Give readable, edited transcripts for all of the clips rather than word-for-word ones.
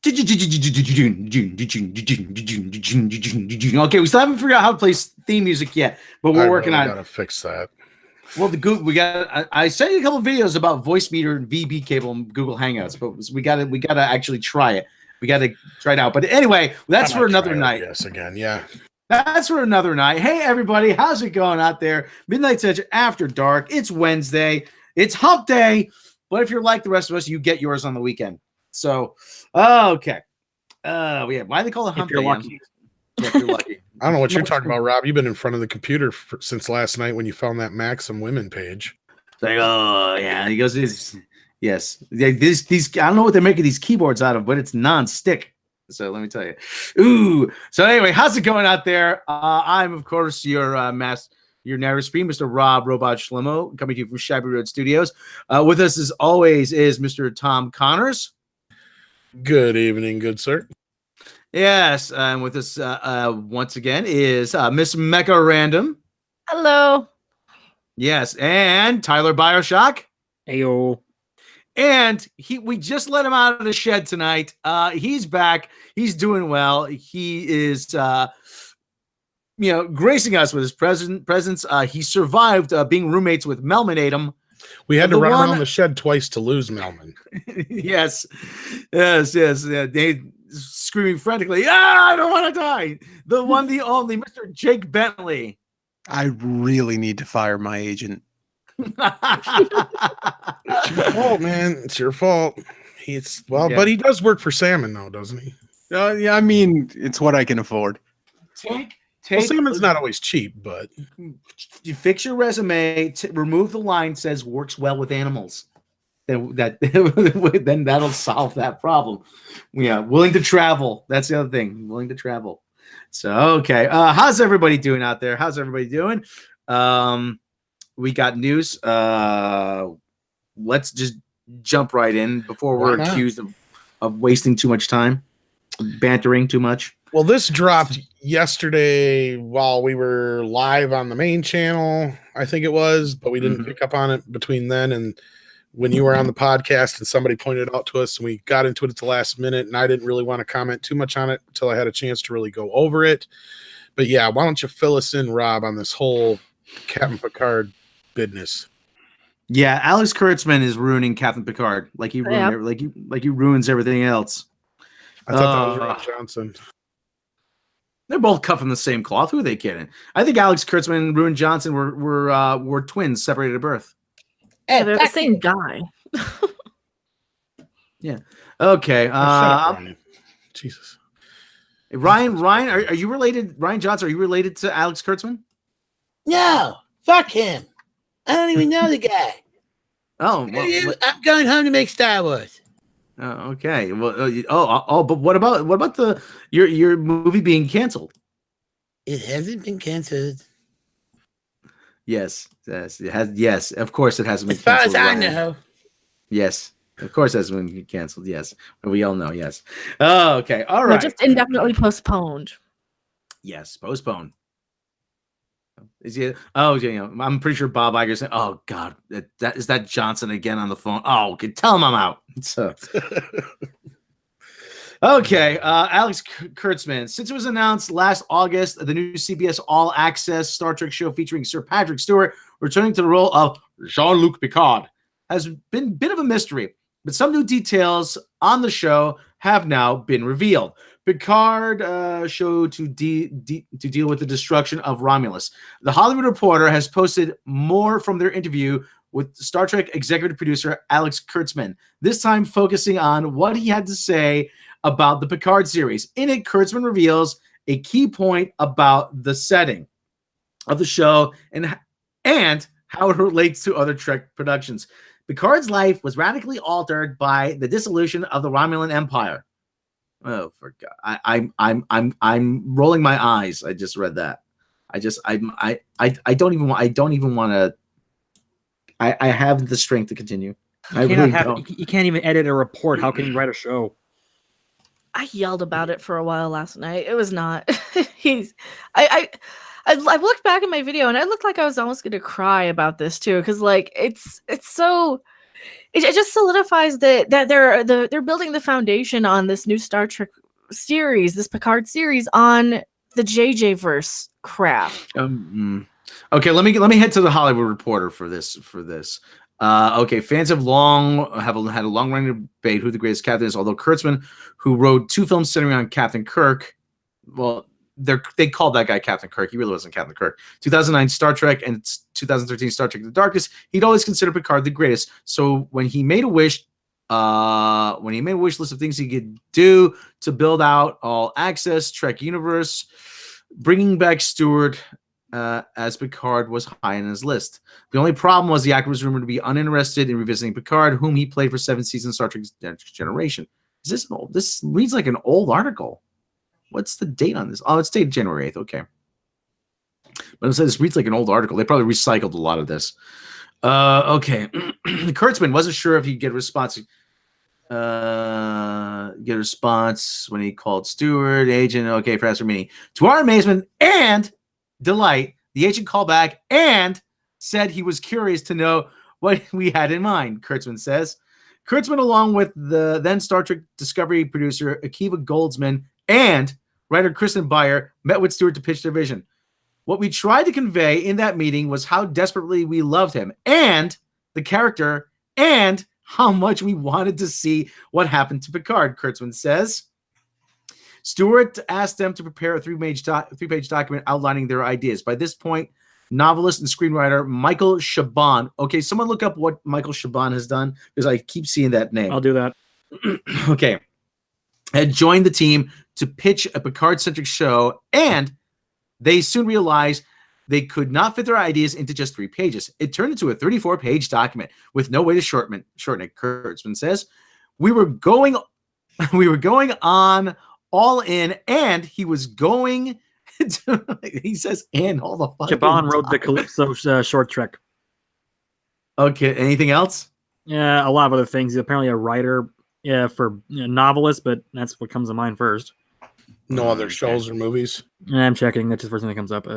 Okay, we still haven't figured out how to play theme music yet, but we're working on it. Gotta fix that. Well, I sent you a couple of videos about voice meter and VB cable in Google Hangouts, but we gotta actually try it. We gotta try it out. But anyway, that's for another night. Yes, again, yeah. That's for another night. Hey, everybody, how's it going out there? Midnight Touch After Dark. It's Wednesday. It's Hump Day. But if you're like the rest of us, you get yours on the weekend. So, okay. Why do they call it Hump Day? Lucky. If you're lucky. I don't know what you're talking about, Rob. You've been in front of the computer since last night when you found that Maxim Women page. It's like, oh, yeah. He goes, yes. These I don't know what they're making these keyboards out of, but it's non-stick. So let me tell you. Ooh. So anyway, how's it going out there? I'm, of course, your narrator speed, Mr. Rob Robot Schlimmo, coming to you from Shabby Road Studios. With us, as always, is Mr. Tom Connors. Good evening, good sir. Yes, and with us once again is Miss Mecha Random. Hello. Yes, and Tyler Bioshock. Heyo. And we just let him out of the shed tonight. He's back. He's doing well. He is, gracing us with his presence. He survived being roommates with Melmanatum. We had to run around the shed twice to lose Melman. Yes. Yeah, they screaming frantically, I don't want to die. The one, the only, Mr. Jake Bentley. I really need to fire my agent. It's your fault, man. It's your fault. But he does work for Salmon, though, doesn't he? Yeah, I mean, it's what I can afford. Salmon's not always cheap, but you fix your resume, remove the line says works well with animals. Then that'll solve that problem. Yeah, willing to travel. That's the other thing. Willing to travel. So okay, how's everybody doing out there? How's everybody doing? We got news. Let's just jump right in before we're accused of wasting too much time, bantering too much. Well, this dropped yesterday while we were live on the main channel, I think it was, but we didn't pick up on it between then and when you were on the podcast and somebody pointed it out to us and we got into it at the last minute, and I didn't really want to comment too much on it until I had a chance to really go over it. But yeah, why don't you fill us in, Rob, on this whole Captain Picard business? Yeah, Alex Kurtzman is ruining Captain Picard like he ruins everything else. I thought that was Ron Johnson. They're both cut from the same cloth. Who are they kidding? I think Alex Kurtzman and Ruin Johnson were twins separated at birth. Hey, they're the same guy. Yeah. Okay. Jesus. Ryan, are you related? Ryan Johnson, are you related to Alex Kurtzman? No. Fuck him. I don't even know the guy. Oh, I'm going home to make Star Wars. Oh, okay. Well, but what about your movie being canceled? It hasn't been canceled. Yes, it has. Yes, of course it hasn't been as far canceled. as I know. Yes, of course it hasn't been canceled. Yes, we all know. Yes. Oh, okay. All right. Just indefinitely postponed. Yes, postponed. Is he? Oh, yeah. I'm pretty sure Bob Iger said, "Oh God, that Johnson again on the phone." Oh, okay, tell him I'm out. So, okay, Alex Kurtzman. Since it was announced last August, the new CBS All Access Star Trek show featuring Sir Patrick Stewart returning to the role of Jean-Luc Picard has been a bit of a mystery, but some new details on the show have now been revealed. Picard show to deal with the destruction of Romulus. The Hollywood Reporter has posted more from their interview with Star Trek executive producer Alex Kurtzman, this time focusing on what he had to say about the Picard series. In it, Kurtzman reveals a key point about the setting of the show and how it relates to other Trek productions. Picard's life was radically altered by the dissolution of the Romulan Empire. Oh, for God! I'm rolling my eyes. I just read that. I don't even want to. I have the strength to continue. You can't even edit a report. How can you write a show? I yelled about it for a while last night. It was not. I looked back at my video and I looked like I was almost gonna cry about this too, because like it's so. it just solidifies that they're building the foundation on this new Star Trek series, this Picard series, on the JJ verse crap. Okay, let me head to the Hollywood Reporter for this. Okay, fans have had a long running debate who the greatest captain is. Although Kurtzman, who wrote 2 films centering on Captain Kirk, well, they called that guy Captain Kirk. He really wasn't Captain Kirk. 2009 Star Trek and 2013 Star Trek: The Darkness. He'd always considered Picard the greatest. So when he made a wish list of things he could do to build out all access Trek universe, bringing back Stewart as Picard was high on his list. The only problem was the actor was rumored to be uninterested in revisiting Picard, whom he played for 7 seasons Star Trek Next Generation. This reads like an old article. What's the date on this? Oh, it's dated January 8th. Okay. But it says this reads like an old article. They probably recycled a lot of this. Okay. Kurtzman wasn't sure if he'd get a response. When he called Stewart, agent, okay, for asking me. To our amazement and delight, the agent called back and said he was curious to know what we had in mind, Kurtzman says. Kurtzman, along with the then Star Trek Discovery producer Akiva Goldsman and writer Kristen Beyer, met with Stewart to pitch their vision. What we tried to convey in that meeting was how desperately we loved him and the character and how much we wanted to see what happened to Picard, Kurtzman says. Stewart asked them to prepare a 3-page document outlining their ideas. By this point, novelist and screenwriter Michael Chabon. Okay, someone look up what Michael Chabon has done because I keep seeing that name. I'll do that. Okay. Had joined the team to pitch a Picard-centric show, and they soon realized they could not fit their ideas into just 3 pages. It turned into a 34-page document with no way to shorten it, Kurtzman says. We were going on all in, and he was going to, he says, and all the fucking Chabon wrote the Calypso short trek. Okay, anything else? Yeah, a lot of other things. He's apparently a writer for novelist, but that's what comes to mind first. No other shows or movies. I'm checking. That's the first thing that comes up.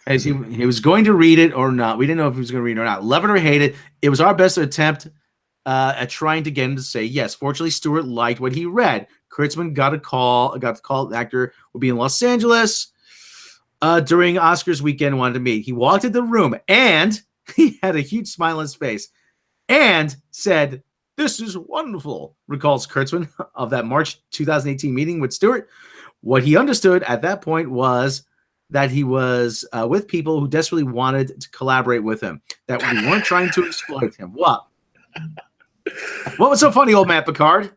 As he was going to read it or not. We didn't know if he was going to read it or not. Love it or hate it. It was our best attempt at trying to get him to say yes. Fortunately, Stewart liked what he read. Kurtzman got the call. The actor would be in Los Angeles during Oscars weekend and wanted to meet. He walked into the room and he had a huge smile on his face and said, "This is wonderful," recalls Kurtzman of that March 2018 meeting with Stewart. What he understood at that point was that he was with people who desperately wanted to collaborate with him, that we weren't trying to exploit him. What was so funny, old man Picard?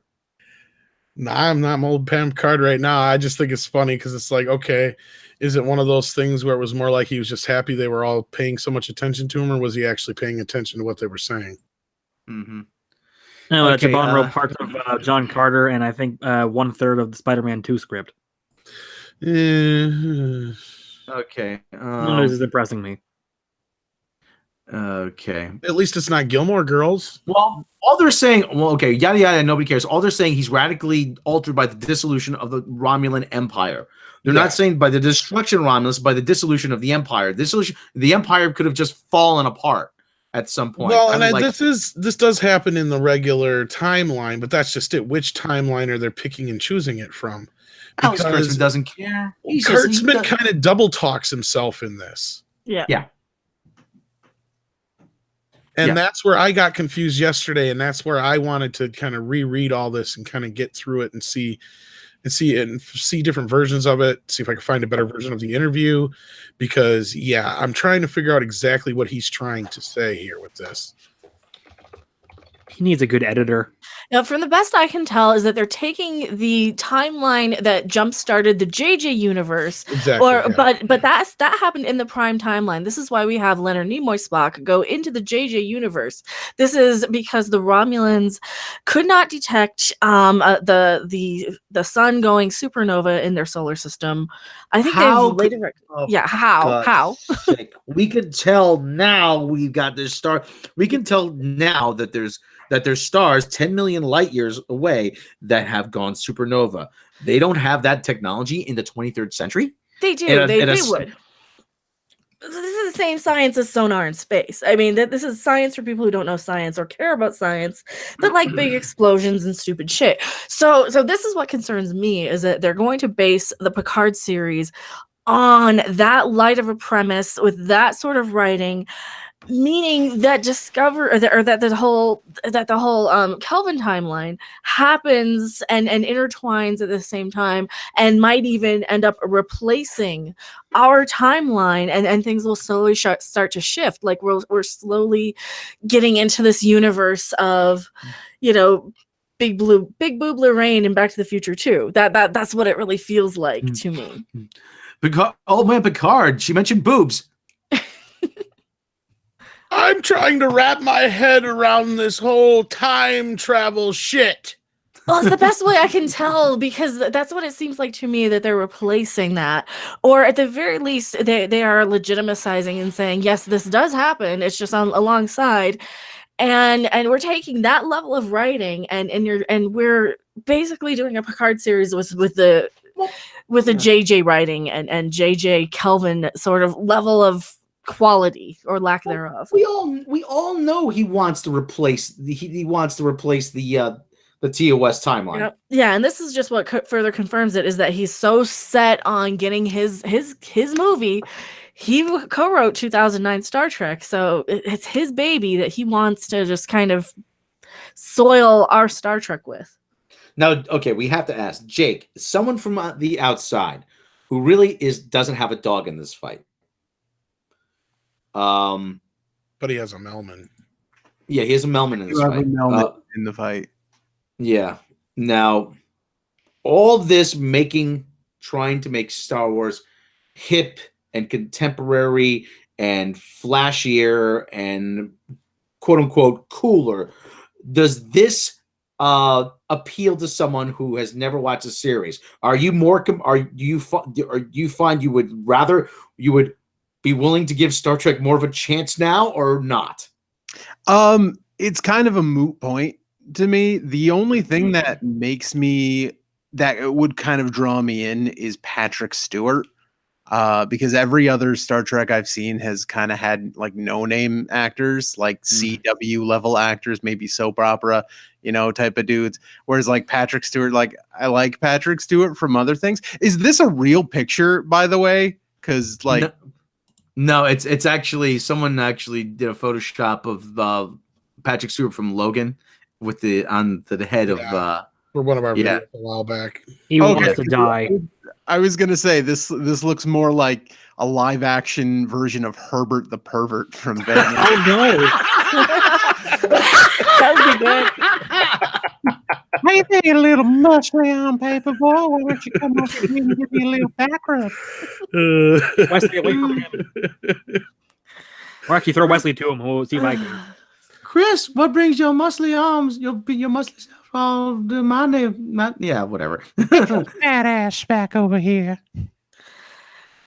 Nah, I'm not old Pam Picard right now. I just think it's funny because it's like, okay, is it one of those things where it was more like he was just happy they were all paying so much attention to him, or was he actually paying attention to what they were saying? Mm-hmm. No, okay, Chabon wrote parts of John Carter and I think 1/3 of the Spider-Man 2 script. Okay. This is impressing me. Okay. At least it's not Gilmore Girls. Well, all they're saying, okay, yada yada, nobody cares. All they're saying, he's radically altered by the dissolution of the Romulan Empire. They're not saying by the destruction of Romulus, by the dissolution of the Empire. The Empire could have just fallen apart at some point. Well, and this does happen in the regular timeline, but that's just it. Which timeline are they picking and choosing it from? Alex Kurtzman doesn't care. Kurtzman kind of double talks himself in this. Yeah. And that's where I got confused yesterday, and that's where I wanted to kind of reread all this and kind of get through it and see different versions of it, see if I can find a better version of the interview, because I'm trying to figure out exactly what he's trying to say here with this. He needs a good editor. Now, from the best I can tell is that they're taking the timeline that jump-started the JJ universe. Exactly. But that happened in the Prime timeline. This is why we have Leonard Nimoy Spock go into the JJ universe. This is because the Romulans could not detect the sun going supernova in their solar system. I think they've later. How? We can tell now we've got this star. We can tell now that there's stars 10 million light years away that have gone supernova. They don't have that technology in the 23rd century. They do. They would. This is same science as sonar in space. I mean, this is science for people who don't know science or care about science, that like big explosions and stupid shit. So this is what concerns me, is that they're going to base the Picard series on that light of a premise with that sort of writing, meaning that the whole Kelvin timeline happens and intertwines at the same time, and might even end up replacing our timeline, and things will slowly start to shift. Like we're slowly getting into this universe of, Big Blue Lorraine and Back to the Future too. That's what it really feels like to me. Old man Picard, she mentioned boobs. I'm trying to wrap my head around this whole time travel shit. Well, it's the best way I can tell, because that's what it seems like to me, that they're replacing that. Or at the very least, they are legitimizing and saying, yes, this does happen. It's just alongside. And we're taking that level of writing and we're basically doing a Picard series with the JJ writing and JJ Kelvin sort of level of quality or lack thereof. We all know he wants to replace the TOS timeline. Yep. Yeah, and this is just what further confirms it, is that he's so set on getting his movie. He co-wrote 2009 Star Trek, so it's his baby that he wants to just kind of soil our Star Trek with. Now, okay, we have to ask Jake, someone from the outside who really doesn't have a dog in this fight. But he has a Melman. Yeah, he has a Melman in this You have a fight. Melman in the fight. Yeah. Now, all this trying to make Star Wars hip and contemporary and flashier and quote unquote cooler, does this appeal to someone who has never watched a series? Do you find you would be willing to give Star Trek more of a chance now or not? It's kind of a moot point to me. The only thing that would kind of draw me in is Patrick Stewart. Because every other Star Trek I've seen has kind of had like no-name actors, like CW level actors, maybe soap opera, type of dudes. Whereas like Patrick Stewart, like I like Patrick Stewart from other things. Is this a real picture, by the way? Because like, no, it's actually someone actually did a Photoshop of Patrick Stewart from Logan with the head of for one of our videos a while back. He wants to die. I was gonna say this looks more like a live action version of Herbert the Pervert from Batman. Oh no! That would be good. Hey there, little muscly on paper boy. Why don't you come up here and give me a little background? Wesley, away from him. Or actually, throw Wesley to him. We'll see if I can. Chris, what brings your muscly arms? Your muscly self. My name. Yeah, whatever. Fat ass back over here.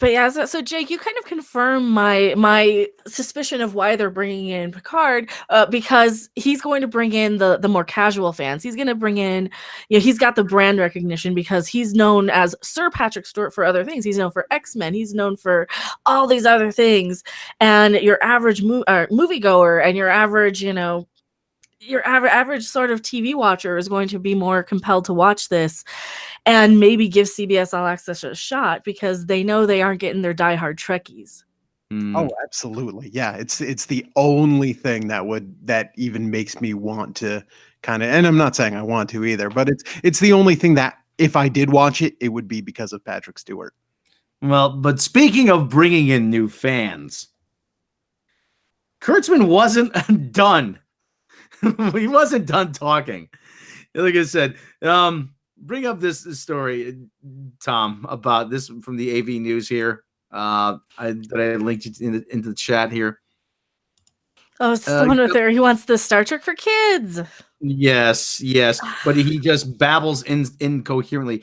But yeah, so Jake, you kind of confirm my suspicion of why they're bringing in Picard, because he's going to bring in the more casual fans. He's going to bring in, he's got the brand recognition because he's known as Sir Patrick Stewart for other things. He's known for X-Men. He's known for all these other things. And your average moviegoer and your average, your average sort of TV watcher is going to be more compelled to watch this and maybe give CBS All Access a shot because they know they aren't getting their diehard Trekkies. Oh, absolutely. Yeah, it's the only thing that even makes me want to kind of, and I'm not saying I want to either, but it's the only thing that if I did watch it, it would be because of Patrick Stewart. Well, but speaking of bringing in new fans, Kurtzman wasn't done. He wasn't done talking. Like I said, bring up this story, Tom, about this from the AV News here. I linked it into the chat here. Oh, it's the one with there. He wants the Star Trek for kids. Yes, but he just babbles incoherently.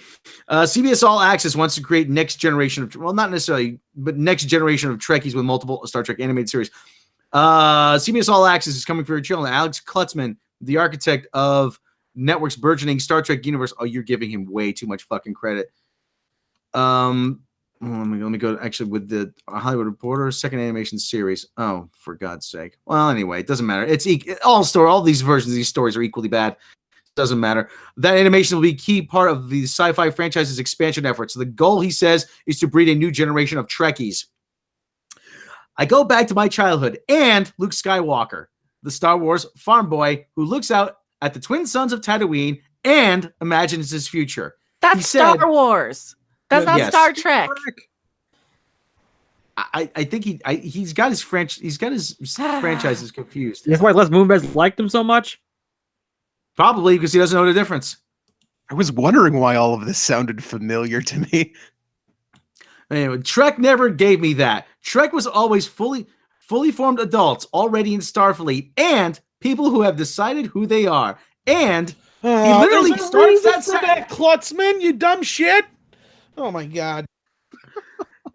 CBS All Access wants to create next generation of, well, not necessarily, but next generation of Trekkies with multiple Star Trek animated series. CBS All Access is coming for your channel. Alex Kurtzman, the architect of network's burgeoning Star Trek universe. Oh, you're giving him way too much fucking credit. Let me go actually with the Hollywood Reporter second animation series. Oh, for God's sake. Well, anyway, it doesn't matter. It's all these versions of these stories are equally bad. Doesn't matter. That animation will be a key part of the sci-fi franchise's expansion efforts. So the goal, he says, is to breed a new generation of Trekkies. I go back to my childhood and Luke Skywalker, the Star Wars farm boy who looks out at the twin sons of Tatooine and imagines his future. That's Star Wars. That's not Star Trek. I think he's got his franchises confused. That's why Les Moonves liked him so much. Probably because he doesn't know the difference. I was wondering why all of this sounded familiar to me. Anyway, Trek never gave me that. Trek was always fully formed adults already in Starfleet and people who have decided who they are. And he literally starts that Kurtzman, you dumb shit. Oh my God.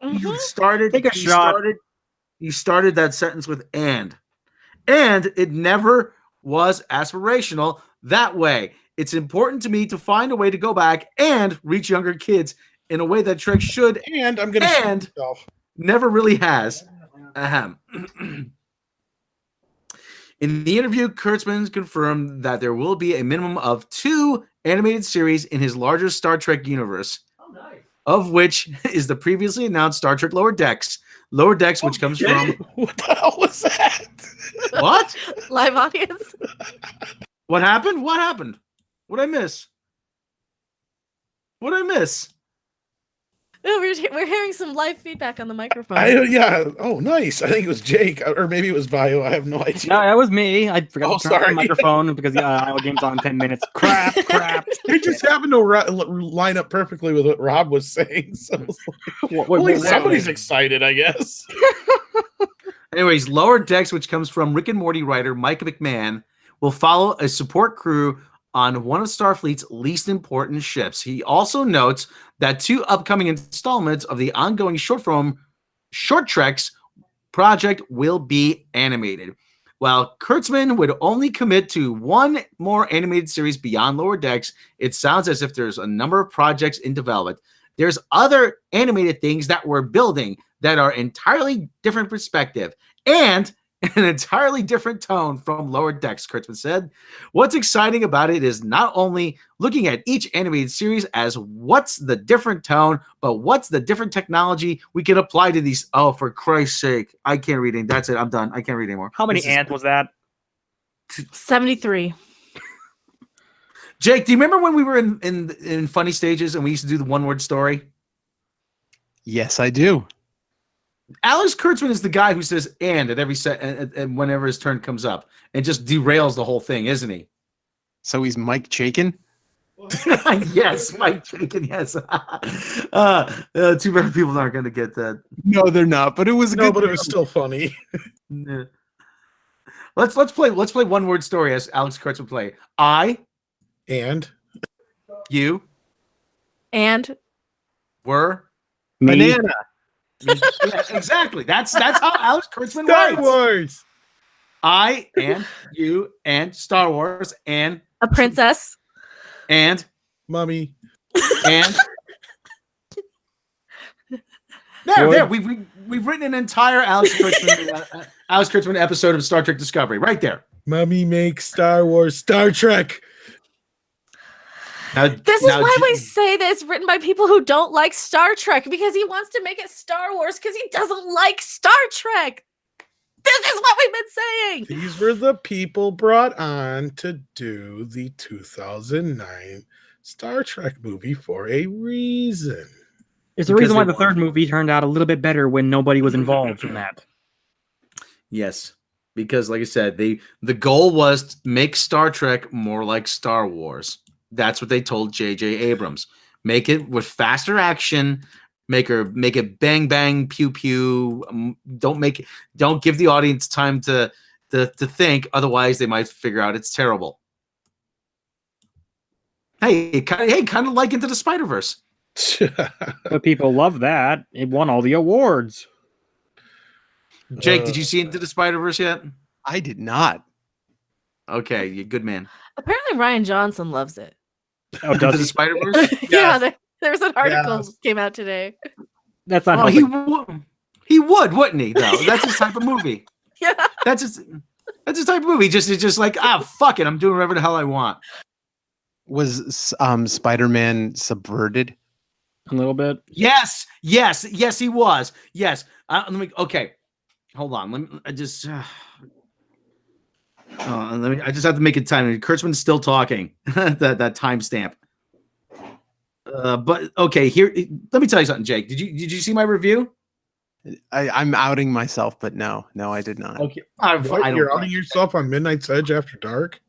You started. Take a shot. You started that sentence with and it never was aspirational that way. It's important to me to find a way to go back and reach younger kids in a way that Trek should and I'm gonna never really has. Ahem. In the interview, Kurtzman confirmed that there will be a minimum of 2 animated series in his larger Star Trek universe. Of which is the previously announced Star Trek Lower Decks. Lower Decks, which comes from... What the hell was that? What? Live audience. What happened? What happened? What'd I miss? What'd I miss? Oh, we're hearing some live feedback on the microphone. Yeah. Oh, nice. I think it was Jake, or maybe it was Bio. I have no idea. No, that was me. I forgot to turn on sorry. the microphone because the game's on in 10 minutes. Crap. It just happened to line up perfectly with what Rob was saying. So somebody's excited, I guess. Anyways, Lower Decks, which comes from Rick and Morty writer Mike McMahon, will follow a support crew on one of Starfleet's least important ships. He also notes that 2 upcoming installments of the ongoing short treks project will be animated. While Kurtzman would only commit to 1 more animated series beyond Lower Decks, it sounds as if there's a number of projects in development. There's other animated things that we're building that are entirely different perspective and an entirely different tone from Lower Decks, Kurtzman said. What's exciting about it is not only looking at each animated series as what's the different tone, but what's the different technology we can apply to these. Oh, for Christ's sake. I can't read it. That's it. I'm done. I can't read anymore. How many ants was that? 73. Jake, do you remember when we were in funny stages and we used to do the one-word story? Yes, I do. Alex Kurtzman is the guy who says "and" at every set and whenever his turn comes up, and just derails the whole thing, isn't he? So he's Mike Chaikin? Yes, Mike Chaikin. Yes. Too many people aren't going to get that. No, they're not. But it was but it was still funny. Yeah. Let's play one word story as Alex Kurtzman play. I and you and were me. Banana. Yeah, exactly. That's how Alex Kurtzman Star writes. Wars. I and you and Star Wars and a princess and Mummy and there. We've written an entire Alex Kurtzman episode of Star Trek Discovery right there. Mummy makes Star Wars Star Trek. This is why we say that it's written by people who don't like Star Trek, because he wants to make it Star Wars because he doesn't like Star Trek. This is what we've been saying. These were the people brought on to do the 2009 Star Trek movie for a reason. There's a reason why the 3rd movie turned out a little bit better when nobody was involved in that. Yes, because like I said, the goal was to make Star Trek more like Star Wars. That's what they told J.J. Abrams. Make it with faster action. Make it bang bang pew pew. Don't give the audience time to think. Otherwise, they might figure out it's terrible. Hey, kind of like Into the Spider-Verse. But people love that. It won all the awards. Jake, did you see Into the Spider-Verse yet? I did not. Okay, you good man. Apparently, Ryan Johnson loves it. Oh, Into the Spider-Verse? Yeah, there was an article came out today. That's not. Oh, helping. he would, wouldn't he? Though that's his type of movie. Yeah. That's his type of movie. It's just like fuck it, I'm doing whatever the hell I want. Was Spider-Man subverted? A little bit. Yes, he was. Yes. Okay. Hold on. Let me. I just have to make it time. Kurtzman's still talking. that timestamp. But okay, here. Let me tell you something, Jake. Did you see my review? I'm outing myself, but no, I did not. Okay. You're outing yourself on Midnight's Edge After dark?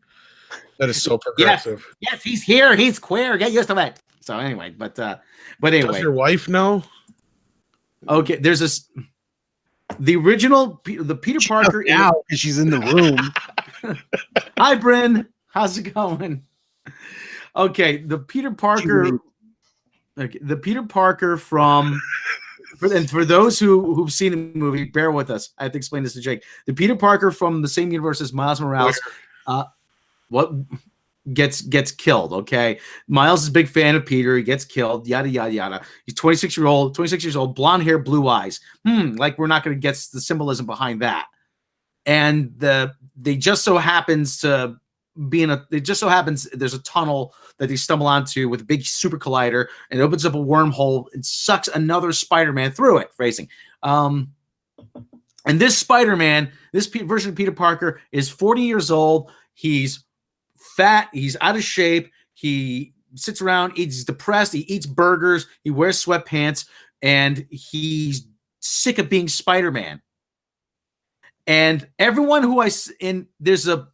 That is so progressive. Yes, he's here. He's queer. Get used to it. So anyway, but anyway. Does your wife know? Okay, there's the original, the Peter Parker. Now, because she's in the room. Hi, Bryn. How's it going? Okay, the Peter Parker. Okay, the Peter Parker from. For those who've seen the movie, bear with us. I have to explain this to Jake. The Peter Parker from the same universe as Miles Morales. What gets killed? Okay, Miles is a big fan of Peter. He gets killed. Yada yada yada. He's 26 years old, blonde hair, blue eyes. Like we're not going to get the symbolism behind that. And they just so happens to be in a. It just so happens there's a tunnel that they stumble onto with a big super collider, and it opens up a wormhole and sucks another Spider-Man through it. Phrasing. And this Spider-Man, this version of Peter Parker, is 40 years old. He's fat, he's out of shape, he sits around, he's depressed, he eats burgers, he wears sweatpants, and he's sick of being Spider-Man. And everyone there's a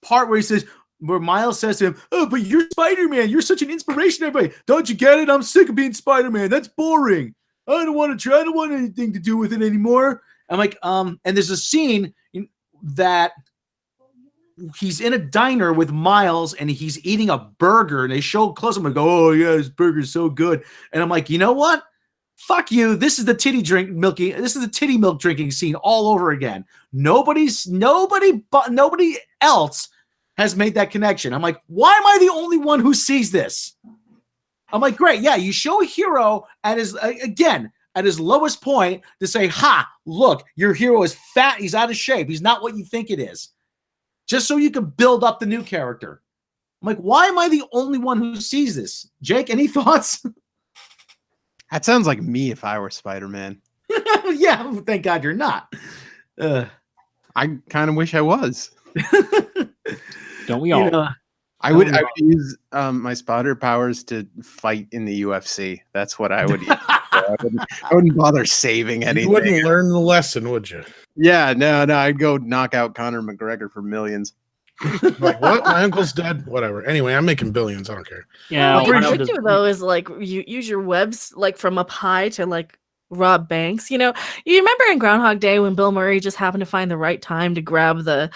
part where Miles says to him, "Oh, but you're Spider-Man, you're such an inspiration to everybody. Don't you get it? I'm sick of being Spider-Man. That's boring. I don't want to try, I don't want anything to do with it anymore." I'm like, and there's a scene that he's in a diner with Miles and he's eating a burger and they show close up and go, "Oh yeah, this burger's so good." And I'm like, you know what? Fuck you. This is the titty milk drinking scene all over again. Nobody else has made that connection. I'm like, why am I the only one who sees this? I'm like, great. Yeah, you show a hero at his lowest point to say, "Ha, look, your hero is fat. He's out of shape. He's not what you think it is." Just so you can build up the new character. I'm like, why am I the only one who sees this? Jake, any thoughts? That sounds like me if I were Spider-Man. Yeah, thank God you're not. I kind of wish I was. Don't we all? I would use my spotter powers to fight in the UFC. That's what I would use. I wouldn't bother saving anything. You wouldn't learn the lesson, would you? Yeah, no, I'd go knock out Conor McGregor for millions. Like, what? My uncle's dead? Whatever. Anyway, I'm making billions. I don't care. Yeah. What you should do though is like you use your webs like from up high to like rob banks. You know, you remember in Groundhog Day when Bill Murray just happened to find the right time to grab the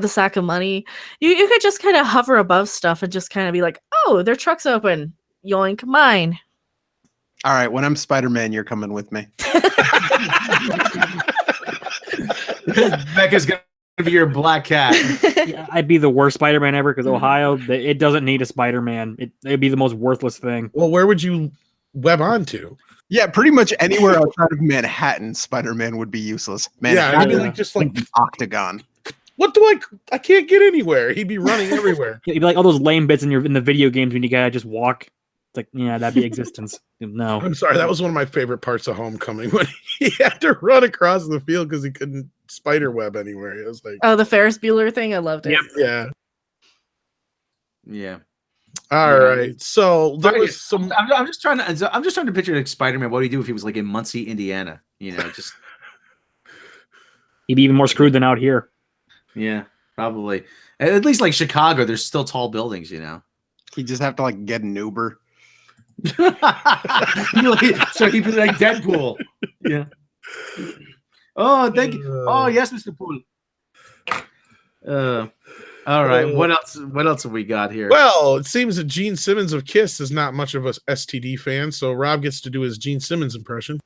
sack of money. You could just kind of hover above stuff and just kind of be like, "Oh, their truck's open. Yoink, mine." All right, when I'm Spider-Man, you're coming with me. Becca's gonna be your black cat. Yeah, I'd be the worst Spider-Man ever because Ohio, it doesn't need a Spider-Man. It'd be the most worthless thing. Well, where would you web onto? Yeah, pretty much anywhere outside of Manhattan, Spider-Man would be useless. Yeah, I'd be like just like Octagon. What do I can't get anywhere. He'd be running everywhere. It'd be like all those lame bits in the video games when you gotta just walk. It's like, yeah, that'd be existence. No. I'm sorry, that was one of my favorite parts of Homecoming when he had to run across the field because he couldn't spider web anywhere. It was like, oh, the Ferris Bueller thing. I loved it. Yeah. All right. So there was some. I'm just trying to picture like Spider-Man. What would he do if he was like in Muncie, Indiana? You know, just he'd be even more screwed than out here. Yeah, probably. At least like Chicago, there's still tall buildings. You know, he'd just have to like get an Uber. So he'd be like Deadpool. Yeah. Oh, thank you. Oh, yes, Mr. Poole. All right. What else have we got here? Well, it seems that Gene Simmons of Kiss is not much of a STD fan, so Rob gets to do his Gene Simmons impression.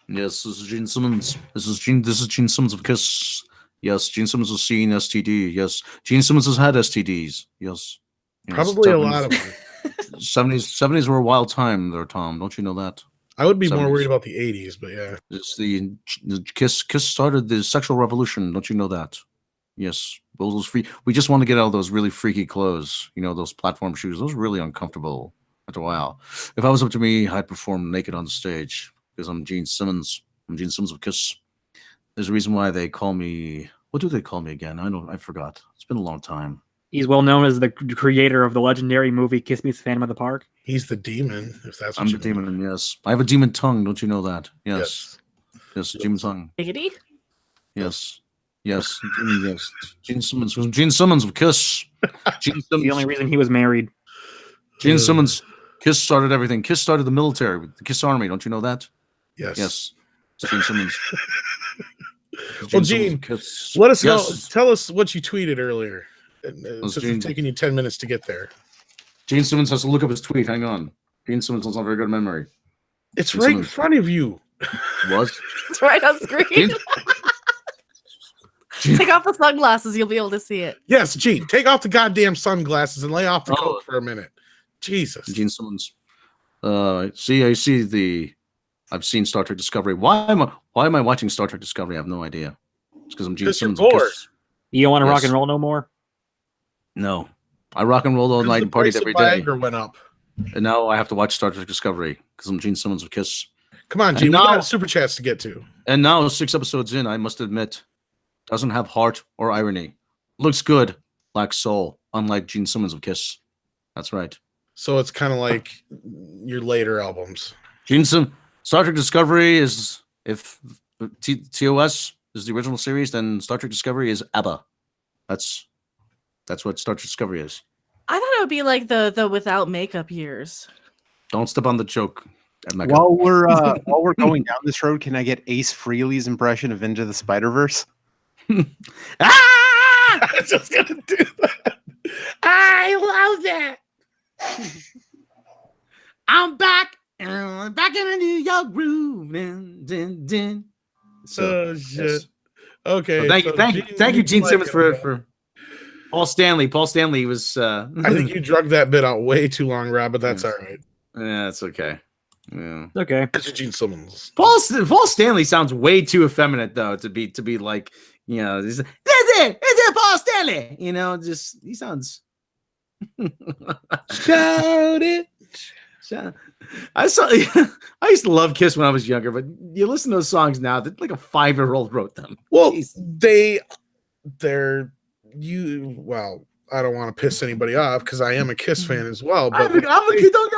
Yes, this is Gene Simmons. This is Gene Simmons of Kiss. Yes, Gene Simmons has seen STD. Yes, Gene Simmons has had STDs. Yes. Probably a lot of them. 70s were a wild time there, Tom. Don't you know that? I would be more 70s. worried about the 80s, but yeah. It's the Kiss started the sexual revolution. Don't you know that? Yes. Those free. We just want to get out of those really freaky clothes. You know, those platform shoes. Those are really uncomfortable after a while. If I was up to me, I'd perform naked on stage because I'm Gene Simmons. I'm Gene Simmons of Kiss. There's a reason why they call me. What do they call me again? I forgot. It's been a long time. He's well known as the creator of the legendary movie Kiss Me, Phantom of the Park. He's the demon, if that's what I'm you the mean. demon, yes. I have a demon tongue, don't you know that? Yes. Yes, demon tongue. Giggity. Yes. Yes. Yes. Gene Simmons. Gene Simmons of Kiss. Gene It's the only Simmons. reason he was married. Gene Simmons. Kiss started everything. Kiss started the military, the Kiss Army. Don't you know that? Yes. Yes. It's Gene Simmons. Well, Simmons Gene, of Kiss. let us know. Yes. Tell us what you tweeted earlier. Since Gene. it's taking you 10 minutes to get there. Gene Simmons has to look up his tweet. Hang on. Gene Simmons has not very good memory. It's Gene right in Simmons. front of you. Was? It's right on screen. Gene- Take off the sunglasses, you'll be able to see it. Yes, Gene, take off the goddamn sunglasses and lay off the Oh. coke for a minute. Jesus. Gene Simmons. I see the. I've seen Star Trek Discovery. Why am I watching Star Trek Discovery? I have no idea. It's because I'm Gene 'Cause you're Simmons. of bored. Kiss. You don't want to rock Yes. and roll no more? No, I rock and rolled all night The and partied price of every day, Viagra went up. and now I have to watch Star Trek Discovery because I'm Gene Simmons of Kiss. Come on, And Gene. We now- got super chats to get to. And now 6 episodes in, I must admit, doesn't have heart or irony. Looks good, lacks soul. Unlike Gene Simmons of Kiss. That's right. So it's kind of like your later albums. Star Trek Discovery is if TOS is the original series, then Star Trek Discovery is ABBA. That's what Star Trek Discovery is. I thought it would be like the without makeup years. Don't step on the joke. Emeka. While we're going down this road, can I get Ace Frehley's impression of Into the Spider-Verse? Ah! I was just gonna do that. I love that. I'm back. Back in the New York groove. Din, din, din. Oh shit. yes. Okay. Well, thank you, so thank you, Gene like Simmons it. for Paul Stanley. Paul Stanley was. I think you drug that bit out way too long, Rob, but that's Yes. all right. Yeah, that's okay. Yeah. It's okay. That's Gene Simmons. Paul Stanley sounds way too effeminate though to be like, you know, is it Paul Stanley? You know, just he sounds. Shout it. I used to love Kiss when I was younger, but you listen to those songs now, that like a 5-year-old wrote them. Well, Jeez. well, I don't want to piss anybody off because I am a Kiss fan as well, but I'm a kid. Don't go.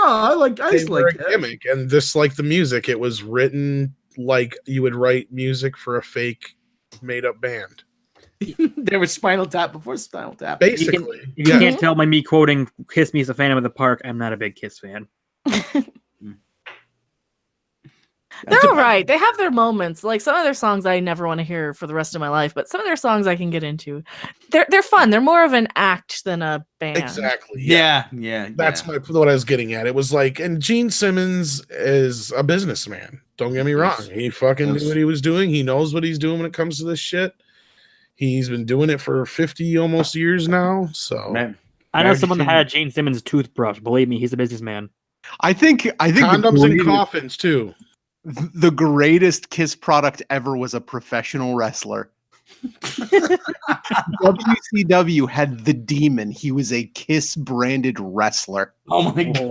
I used to they were like a gimmick, and just like the music, it was written like you would write music for a fake made-up band. There was Spinal Tap before Spinal Tap. Basically, If you yeah. can't tell by me quoting Kiss Me is a Phantom of the Park, I'm not a big Kiss fan. They're all right. They have their moments. Like some of their songs I never want to hear for the rest of my life, but some of their songs I can get into. They're fun. They're more of an act than a band. Exactly. Yeah. That's what I was getting at. It was like, and Gene Simmons is a businessman. Don't get me wrong. Yes. He fucking Yes. knew what he was doing. He knows what he's doing when it comes to this shit. He's been doing it for 50 almost years now. So Man. I know Married someone that to- had a Gene Simmons toothbrush. Believe me, he's a businessman. I think condoms and coffins too. the greatest Kiss product ever was a professional wrestler. WCW had the Demon. He was a Kiss branded wrestler. Oh my god!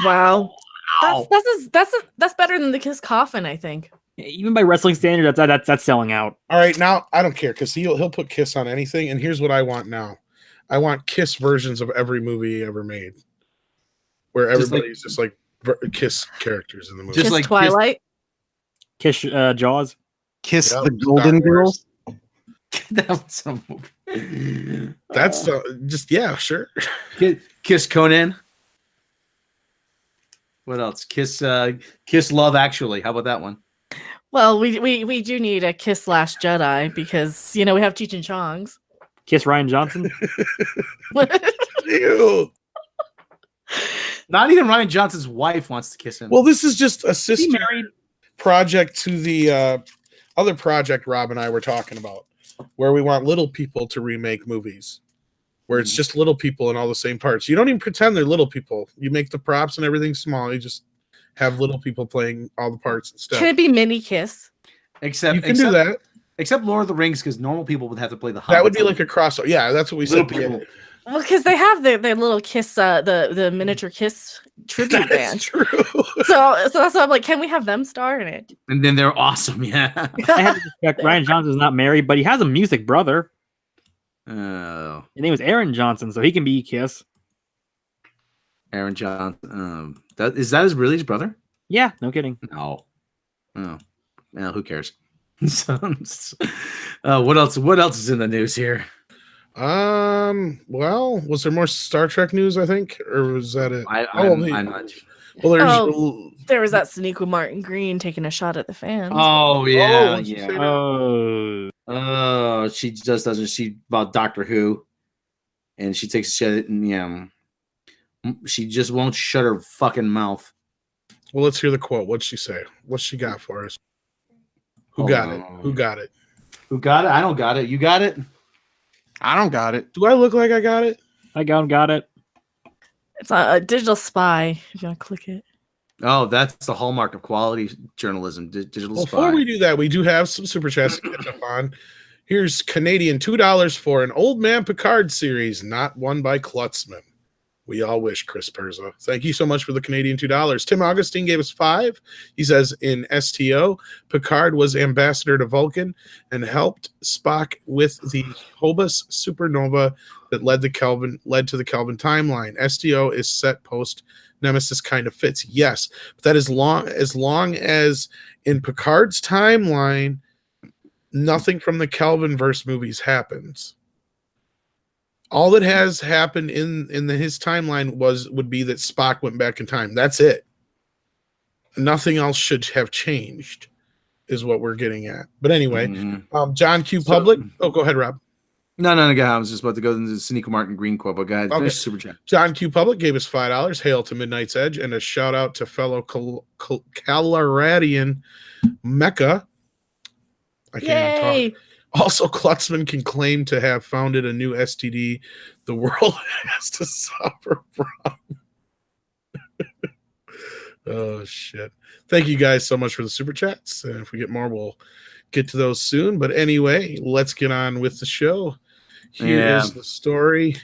Wow. Wow. That's better than the Kiss coffin, I think. Even by wrestling standards, that's selling out. All right, now I don't care because he'll put Kiss on anything. And here's what I want now: I want Kiss versions of every movie he ever made, where Just like- everybody's just like Kiss characters in the movie. Just Kiss like Twilight. Kiss Jaws. Kiss Yep, the Golden Star Wars. Girls. That was some movie. That's just sure. Kiss Conan. What else? Kiss Love Actually. How about that one? Well, we do need a Kiss / Jedi because we have Cheech and Chong's. Kiss Ryan Johnson. Ew. Not even Ryan Johnson's wife wants to kiss him. Well, this is just a Is he sister married? project to the other project Rob and I were talking about, where we want little people to remake movies, where it's just little people in all the same parts. You don't even pretend they're little people. You make the props and everything small. You just have little people playing all the parts instead. Can it be Mini Kiss? Except You can do that. Except Lord of the Rings, because normal people would have to play the. That would be Hobbits. like a crossover. Yeah, that's what we said. Little people. Well, because they have their little Kiss, the miniature Kiss tribute That's band. true. So that's why I'm like, can we have them star in it? And then they're awesome. Yeah. I have to respect Ryan Johnson's not married, but he has a music brother. Oh, His name was Aaron Johnson, so he can be Kiss. Aaron Johnson. Is that really his brother? Yeah, no kidding. No. Oh. Well, who cares? What else? What else is in the news here? Well, was there more Star Trek news, I think? Or was that it? I'm not. Well, there's There was that Sonequa Martin Green taking a shot at the fans. Oh yeah, what'd you say yeah. now? Oh, she just doesn't. She about Doctor Who, and she takes a shit, and yeah, she just won't shut her fucking mouth. Well, let's hear the quote. What'd she say? What's she got for us? Who Hold got on. it? Who got it? Who got it? I don't got it. You got it? I don't got it. Do I look like I got it? I got it. It's a digital spy. If you want to click it. Oh, that's the hallmark of quality journalism. Digital Well, spy. before we do that, we do have some super chats to catch up on. Here's Canadian $2 for an Old Man Picard series, not one by Kurtzman. We all wish, Chris Perza. Thank you so much for the Canadian $2. Tim Augustine gave us 5. He says in STO, Picard was ambassador to Vulcan and helped Spock with the Hobus supernova that led to the Kelvin timeline. STO is set post Nemesis kind of fits. Yes, but that is long as in Picard's timeline, nothing from the Kelvinverse movies happens. All that has happened in his timeline would be that Spock went back in time. That's it. Nothing else should have changed, is what we're getting at. But anyway, John Q. Public. Oh, go ahead, Rob. No. I was just about to go into the Sonequa Martin Green quote, but go ahead. Okay. Finish super chat. John Q. Public gave us $5. Hail to Midnight's Edge, and a shout out to fellow Caloradian Mecca. I can't even talk. Also, Klutzman can claim to have founded a new STD the world has to suffer from. Oh, shit. Thank you guys so much for the super chats. And if we get more, we'll get to those soon. But anyway, let's get on with the show. Here is the story,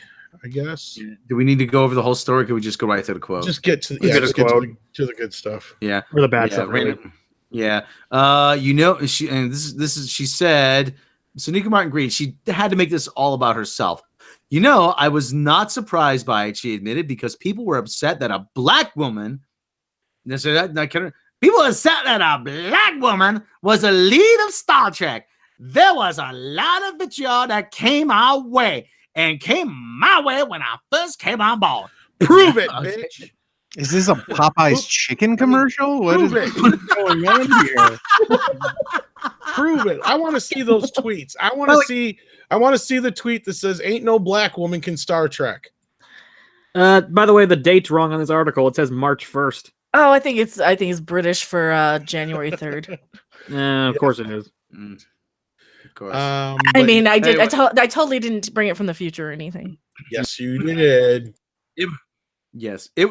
I guess. Do we need to go over the whole story? Or can we just go right to the quote? Just get to, Get the good stuff. Yeah. Or the bad stuff, really. Yeah. She said, Sonequa Martin Green, she had to make this all about herself. I was not surprised by it, she admitted, because people were upset that a black woman, people were upset that a black woman was the lead of Star Trek. There was a lot of vitriol that came our way and came my way when I first came on board. Prove it, bitch. Is this a Popeye's chicken commercial? What is going on here? Prove it. I want to see those tweets. I want to see the tweet that says "Ain't no black woman can Star Trek." By the way, the date's wrong on this article. It says March 1st. Oh, I think it's British for January 3rd. Of course it is. Of course. I mean, I did. Anyway. I totally didn't bring it from the future or anything. Yes, you did. Yes, it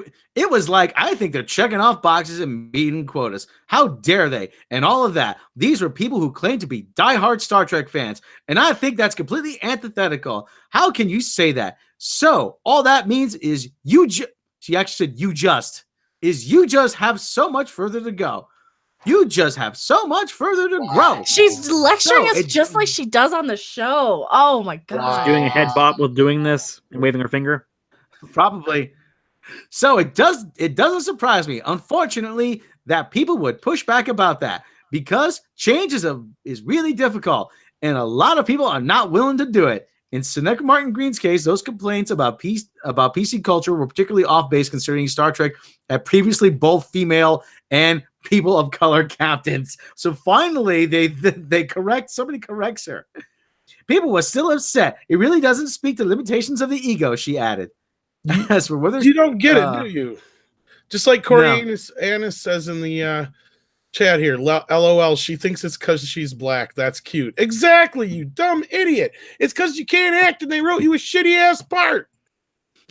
was like, I think they're checking off boxes and meeting quotas. How dare they? And all of that. These were people who claim to be diehard Star Trek fans, and I think that's completely antithetical. How can you say that? So all that means is she actually said you just have so much further to go. You just have so much further to grow. She's lecturing us it's just like she does on the show. Oh my god! Doing a head bop with doing this and waving her finger. Probably. So it doesn't surprise me, unfortunately, that people would push back about that, because change is really difficult, and a lot of people are not willing to do it. In Sonequa Martin Green's case, those complaints about PC culture were particularly off base, considering Star Trek had previously both female and people of color captains. So finally, somebody corrects her. People were still upset. It really doesn't speak to limitations of the ego, she added. As for whether You don't get it, do you? Just like Corey Annis says in the chat here, LOL, she thinks it's because she's black. That's cute. Exactly, you dumb idiot. It's because you can't act and they wrote you a shitty ass part.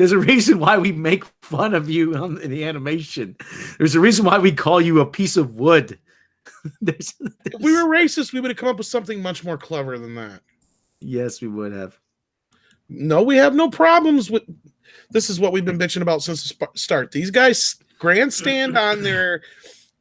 There's a reason why we make fun of you in the animation. There's a reason why we call you a piece of wood. If we were racist, we would have come up with something much more clever than that. Yes, we would have. No, we have no problems with. This is what we've been bitching about since the start. These guys grandstand on their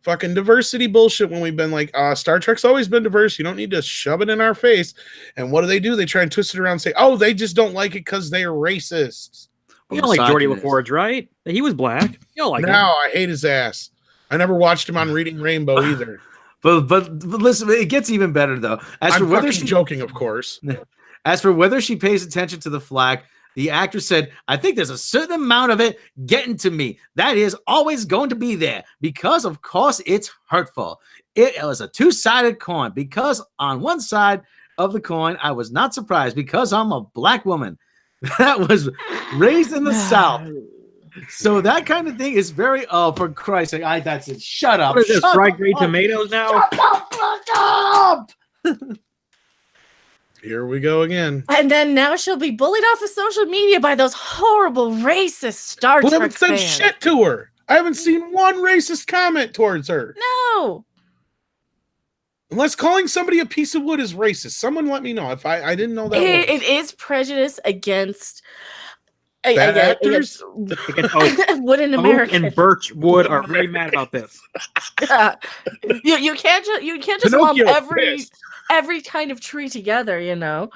fucking diversity bullshit when we've been like, Star Trek's always been diverse. You don't need to shove it in our face. And what do? They try and twist it around and say, oh, they just don't like it because they're racists. You don't like Geordie LaForge, right? He was black. You don't like him. No, I hate his ass. I never watched him on Reading Rainbow either. But listen, it gets even better though. I'm fucking joking, of course. As for whether she pays attention to the flag, the actress said, I think there's a certain amount of it getting to me. That is always going to be there because, of course, it's hurtful. It was a two-sided coin because on one side of the coin, I was not surprised because I'm a black woman that was raised in the South. So that kind of thing is very, for Christ's sake, that's it. Shut up. What is this, fried green tomatoes now? Shut the fuck up! Here we go again. And then now she'll be bullied off of social media by those horrible racist Star Well, I Trek haven't said fans. shit to her. I haven't seen one racist comment towards her. No. Unless calling somebody a piece of wood is racist. Someone let me know if I didn't know that. It is prejudice against Bad actors? wooden Oak American. and Birch Wood are very mad about this. You can't just lump every kind of tree together, you know.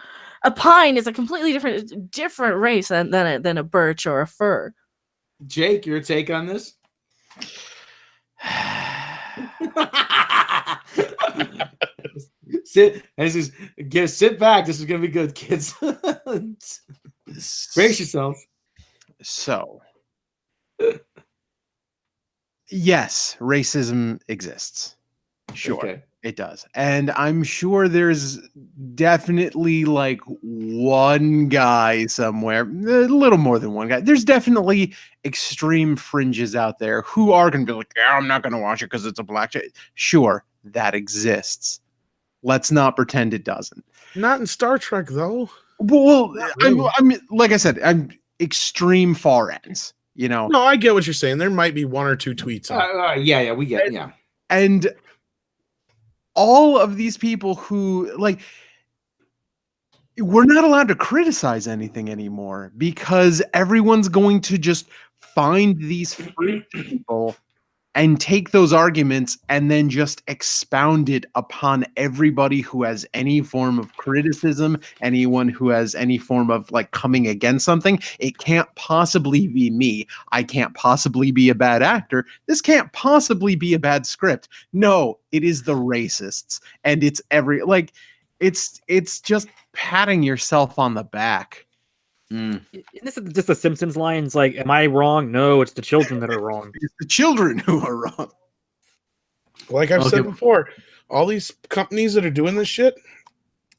A pine is a completely different race than a birch or a fir. Jake, your take on this? Sit back. This is gonna be good, kids. Brace yourselves. So, yes, racism exists. Sure. Okay. It does. And I'm sure there's definitely like one guy somewhere, a little more than one guy. There's definitely extreme fringes out there who are going to be like, yeah, I'm not going to watch it because it's a black chick. Sure, that exists. Let's not pretend it doesn't. Not in Star Trek, though. Well, Really. I'm like I said, I'm extreme far ends, you know? No, I get what you're saying. There might be one or two tweets. Yeah, we get it. Yeah. And all of these people who like, we're not allowed to criticize anything anymore because everyone's going to just find these freak people and take those arguments and then just expound it upon everybody who has any form of criticism, anyone who has any form of like coming against something. It can't possibly be me. I can't possibly be a bad actor. This can't possibly be a bad script. No, it is the racists. And it's it's just patting yourself on the back. This is just the Simpsons lines like, am I wrong? No, it's the children that are wrong. It's the children who are wrong. Like I've said before, all these companies that are doing this shit,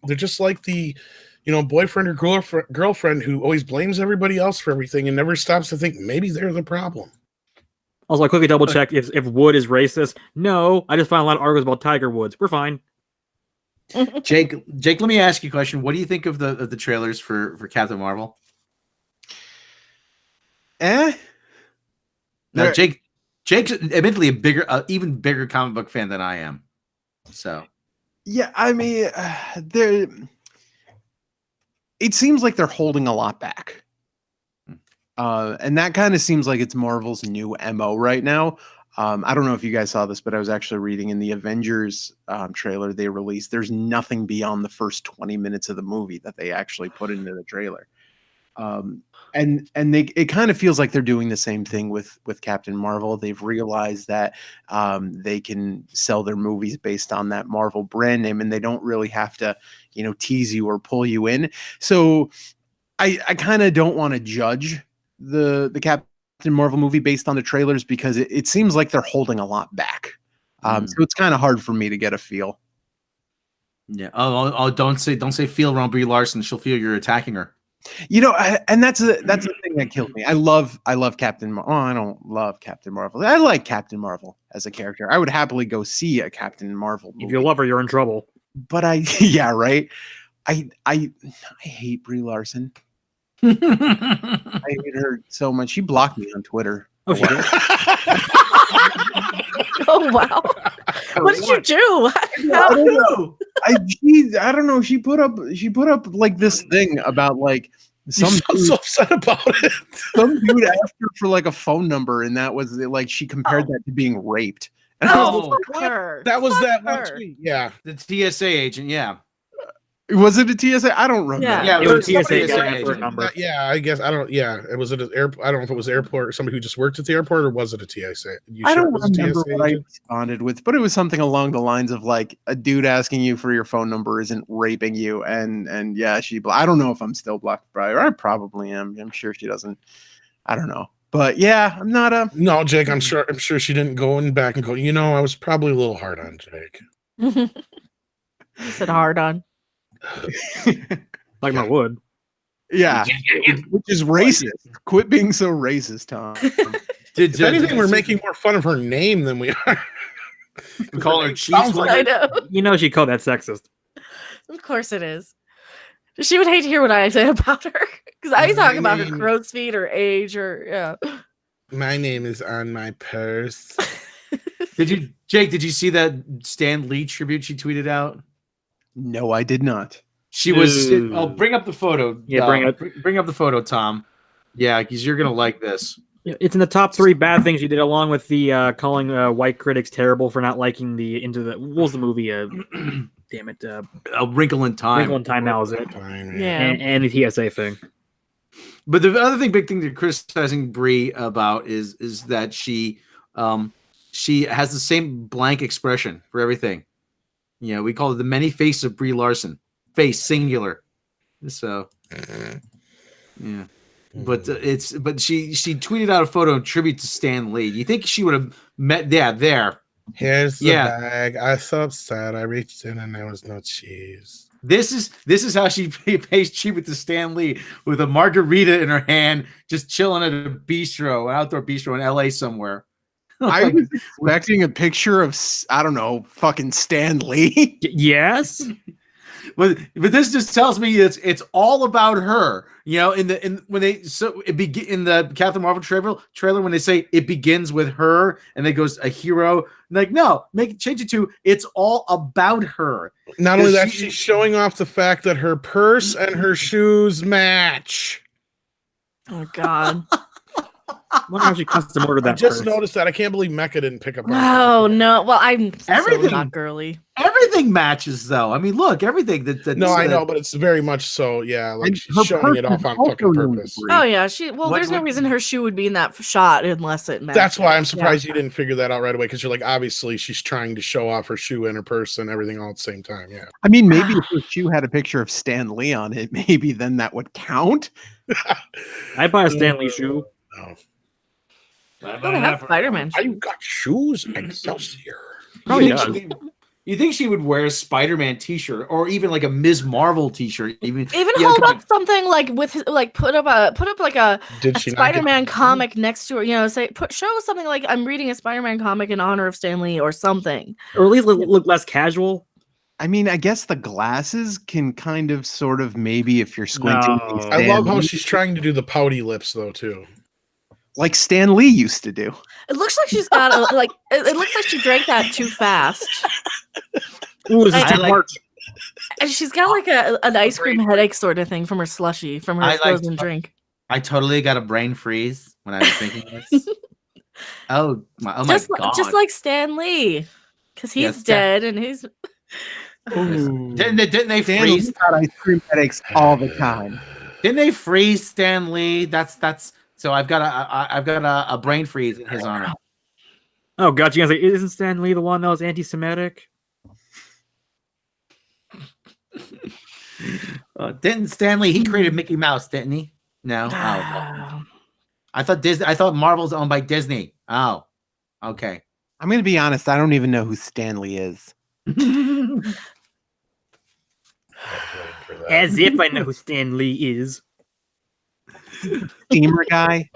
they're just like the, boyfriend or girlfriend who always blames everybody else for everything and never stops to think maybe they're the problem. Also, I quickly double check if Wood is racist. No, I just found a lot of articles about Tiger Woods. We're fine. Jake, let me ask you a question. What do you think of the trailers for Captain Marvel? Now, Jake's admittedly even bigger comic book fan than I am. So, yeah, I mean, it seems like they're holding a lot back. And that kind of seems like it's Marvel's new MO right now. I don't know if you guys saw this, but I was actually reading in the Avengers trailer they released. There's nothing beyond the first 20 minutes of the movie that they actually put into the trailer. And it kind of feels like they're doing the same thing with Captain Marvel. They've realized that they can sell their movies based on that Marvel brand name, and they don't really have to, tease you or pull you in. So I kind of don't want to judge the Captain Marvel movie based on the trailers because it seems like they're holding a lot back. So it's kind of hard for me to get a feel. Yeah. Oh, don't say feel wrong, Brie Larson. She'll feel you're attacking her. And that's the thing that killed me. I love Captain Marvel. Oh, I don't love Captain Marvel. I like Captain Marvel as a character. I would happily go see a Captain Marvel movie. If you love her, you're in trouble. But yeah, right. I hate Brie Larson. I hate her so much. She blocked me on Twitter. Oh, she did? Oh wow! What did you do? I don't know. I don't know. She put up like this thing about like You're so upset about it. some dude asked her for like a phone number, and that was like she compared that to being raped. And I was Oh, fuck her. That was Fuck that one her. tweet. Yeah. The TSA agent, yeah. was it a TSA? I don't remember. Yeah, It was somebody TSA TSA guy for a agent. number. Yeah, I guess I don't. Yeah, it was at an airport. I don't know if it was airport or somebody who just worked at the airport, or was it a TSA? I don't it was a remember TSA what I agent? responded with, but it was something along the lines of like a dude asking you for your phone number isn't raping you, and yeah, I don't know if I'm still blocked by her. I probably am. I'm sure she doesn't. I don't know, but yeah, I'm not a. No, Jake. I'm sure she didn't go in back and go. I was probably a little hard on Jake. You said hard on. Like my wood. Yeah, which is racist. Quit being so racist, Tom. If anything, we're making more fun of her name than we are. We call her cheese. Sounds like I know. You know she called that sexist. Of course it is. She would hate to hear what I say about her because I talk about her crow's feet or age or yeah. My name is on my purse. Jake? Did you see that Stan Lee tribute she tweeted out? No, I did not. She was. Ooh. Oh, bring up the photo. Yeah, bring it. Bring up the photo, Tom. Yeah, because you're gonna like this. It's in the top 3 bad things you did, along with the calling white critics terrible for not liking what was the movie? Damn it, A Wrinkle in Time. Wrinkle in Time. That was it. Yeah. And the TSA thing. But the other big thing they're criticizing Brie about is that she has the same blank expression for everything. We call it the many faces of Brie Larson. Face singular. So yeah. But she tweeted out a photo in tribute to Stan Lee. Do you think she would have met there? Here's the bag. I was so upset. I reached in and there was no cheese. This is how she pays tribute to Stan Lee with a margarita in her hand, just chilling at a bistro, an outdoor bistro in LA somewhere. I was expecting a picture of I don't know, fucking Stan Lee. Yes. But this just tells me it's all about her. In the Captain Marvel trailer when they say it begins with her and it goes a hero, like no, change it to it's all about her. Not only that, she's showing off the fact that her purse and her shoes match. Oh God. I wonder how she custom ordered that. I just purse. noticed that. I can't believe Mecca didn't pick up on Oh no. Well, I'm Everything- so not girly. Everything matches though. I mean, look, everything that No, I know, but it's very much so. Yeah, like And she's her showing it purse off is on also fucking really purpose. Brie. Oh yeah, there's no what- reason her shoe would be in that shot unless it matched. That's why I'm surprised you didn't figure that out right away, because you're like, obviously she's trying to show off her shoe and her purse and everything all at the same time. Yeah. I mean, maybe if her shoe had a picture of Stan Lee on it, maybe then that would count. I'd buy a Stanley shoe. No. Oh, they have Spider-Man. I got shoes Excelsior. Probably you does. think, you think she would wear a Spider-Man t-shirt or even like a Ms. Marvel t-shirt? Even Hold up something like put up like a Did she not get- Spider-Man comic next to her. Show something like I'm reading a Spider-Man comic in honor of Stan Lee or something. Or at least look less casual. I mean, I guess the glasses can kind of, sort of, maybe if you're squinting. No. see I Stan love how Lee, she's trying to do the pouty lips though too. like Stan Lee used to do. It looks like she's got it looks like she drank that too fast. Ooh, this is I too like- hard. And she's got like an ice cream headache sort of thing from her slushy, from her I like- frozen drink. I totally got a brain freeze when I was thinking this. Oh my god! Just like Stan Lee, because he's Yes, dead and he's. Didn't they Stan freeze? Lee's got ice cream headaches all the time. Didn't they freeze Stan Lee? That's so I've got a brain freeze in his honor. Oh god, you guys like, isn't Stan Lee the one that was anti-Semitic? Didn't Stanley? He created Mickey Mouse, didn't he? No. Oh, I thought Disney. I thought Marvel's owned by Disney. Oh, okay. I'm going to be honest. I don't even know who Stan Lee is. As if I know who Stan Lee is. Steamer guy.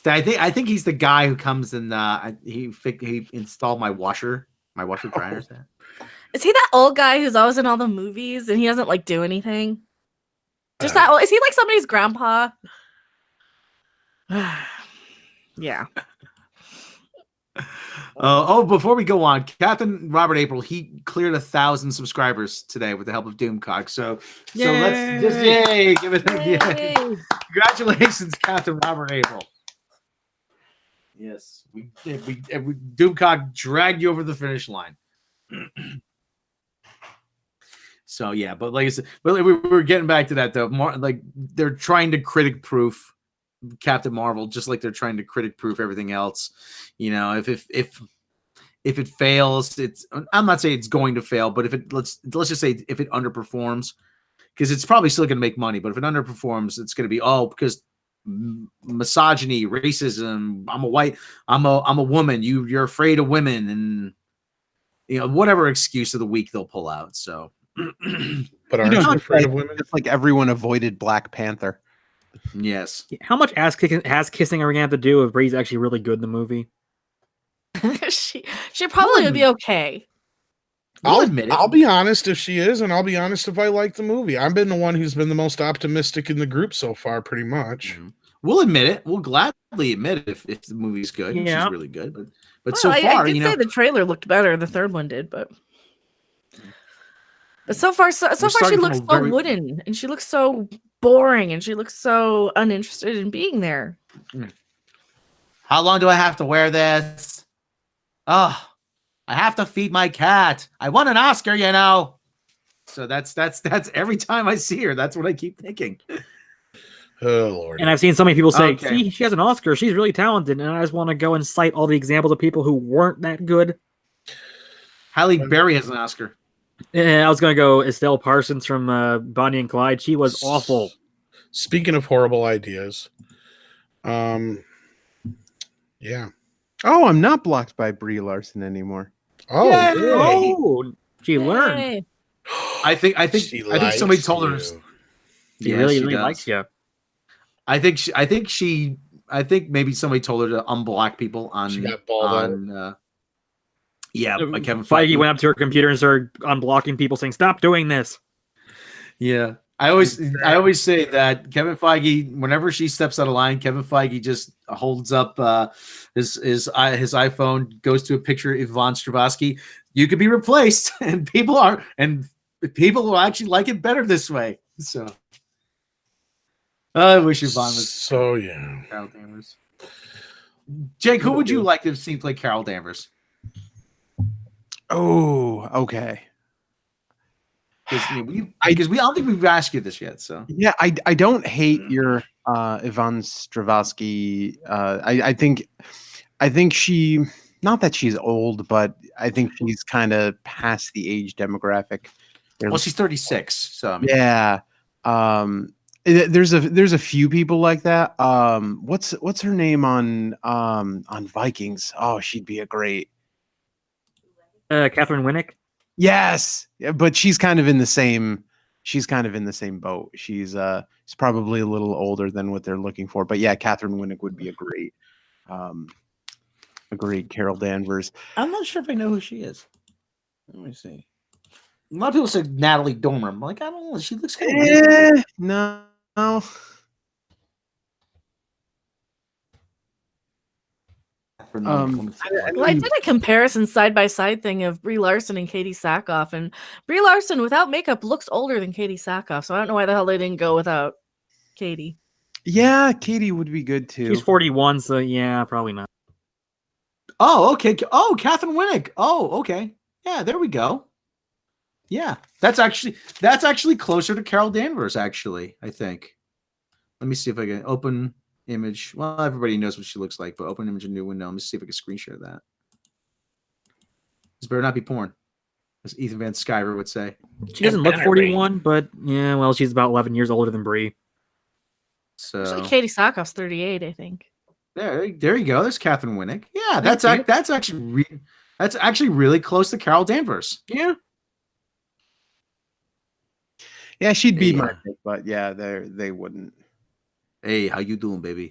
I think he's the guy who comes and he installed my washer dryer set. Is he that old guy who's always in all the movies and he doesn't like do anything? Just that. Is he like somebody's grandpa? Yeah. Before we go on, Captain Robert April, he cleared 1,000 subscribers today with the help of Doomcock. So let's just give it. Yay. Congratulations, Captain Robert April. Yes, we Doomcock dragged you over the finish line. So yeah, but like I said, but we're getting back to that though. More like they're trying to critic proof Captain Marvel, just like they're trying to critic proof everything else. You know, if it fails, I'm not saying it's going to fail, but if it let's just say if it underperforms, because it's probably still going to make money, but if it underperforms, it's going to be because misogyny, racism. I'm a woman. You're afraid of women, and whatever excuse of the week they'll pull out. So, but aren't you afraid of women? Just like everyone avoided Black Panther. Yes. How much ass kissing are we gonna have to do if Bree's actually really good in the movie? she probably would be okay. I'll admit it. I'll be honest if she is, and I'll be honest if I like the movie. I've been the one who's been the most optimistic in the group so far, pretty much. Mm-hmm. We'll admit it. We'll gladly admit it if the movie's good. Yeah. She's really good. But so far, I did say the trailer looked better. The third one did, but so far she looks so wooden, and she looks so boring, and she looks so uninterested in being there. How long do I have to wear this? Oh, I have to feed my cat. I won an Oscar, So that's every time I see her, that's what I keep thinking. Oh Lord! And I've seen so many people say, "See, she has an Oscar. She's really talented." And I just want to go and cite all the examples of people who weren't that good. Halle Berry has an Oscar. I was going to go Estelle Parsons from Bonnie and Clyde. She was awful. Speaking of horrible ideas, yeah. Oh, I'm not blocked by Brie Larson anymore. Oh, she learned. I think somebody told her. She really likes you. I think maybe somebody told her to unblock people on. She got balled out. Like Kevin Feige went up to her computer and started unblocking people, saying, "Stop doing this." Yeah, I always say that Kevin Feige, whenever she steps out of line, Kevin Feige just holds up his iPhone, goes to a picture of Yvonne Strahovski. You could be replaced, and people will actually like it better this way. So I wish Yvonne was so yeah. Carol Danvers. Jake, who would you like to have seen play Carol Danvers? Oh, okay. Because I don't think we've asked you this yet. So yeah, I don't hate your Yvonne Strahovski. I think she, not that she's old, but I think she's kind of past the age demographic. Well, she's 36. So I mean. Yeah. There's a few people like that. What's her name on Vikings? Oh, she'd be a great. Catherine Winnick. Yes, but she's kind of in the same. She's kind of in the same boat. She's probably a little older than what they're looking for. But yeah, Catherine Winnick would be a great Carol Danvers. I'm not sure if I know who she is. Let me see. A lot of people said Natalie Dormer. I'm like, I don't know. She looks kind of weird. No. Well, I did a comparison side by side thing of Brie Larson and Katie Sackhoff, and Brie Larson without makeup looks older than Katie Sackhoff. So I don't know why the hell they didn't go without Katie. Yeah, Katie would be good too. She's 41, so yeah, probably not. Oh, okay. Oh, Catherine Winnick. Oh, okay. Yeah, there we go. Yeah, that's actually closer to Carol Danvers. Actually, I think. Let me see if I can open image. Well, everybody knows what she looks like, but open image in new window. Let me see if I can screen share that. This better not be porn, as Ethan Van Sciver would say. She doesn't look 41, but yeah, well, she's about 11 years older than Brie. So actually, Katie Sackhoff's 38, I think. There you go. There's Catherine Winnick. Yeah, that's actually really close to Carol Danvers. Yeah. Yeah, she'd be my pick, but yeah, they wouldn't. Hey, how you doing, baby?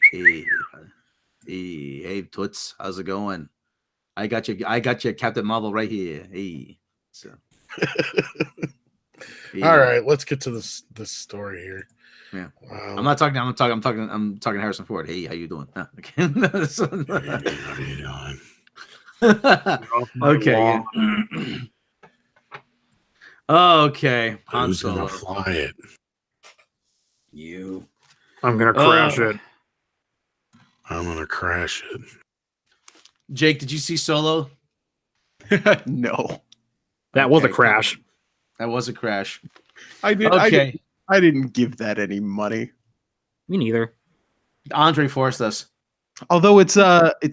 Hey, Toots, how's it going? I got you, Captain Marvel right here. Hey, so All right, let's get to this story here. Yeah, I'm talking Harrison Ford. Hey, how you doing? Okay. How you doing? Okay. Yeah. Okay. Who's gonna fly it? You. I'm gonna crash it. I'm gonna crash it. Jake, did you see Solo? No. That was a crash. That was a crash. I did. Okay. I didn't give that any money. Me neither. Andre forced us. Although it's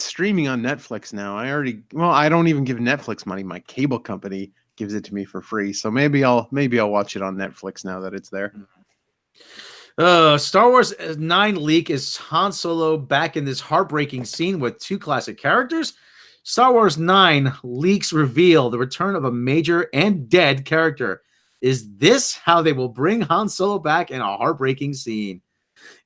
streaming on Netflix now. I don't even give Netflix money. My cable company gives it to me for free. So maybe I'll watch it on Netflix now that it's there. Star Wars 9 leak is Han Solo back in this heartbreaking scene with 2 classic characters. Star Wars 9 leaks reveal the return of a major and dead character. Is this how they will bring Han Solo back in a heartbreaking scene?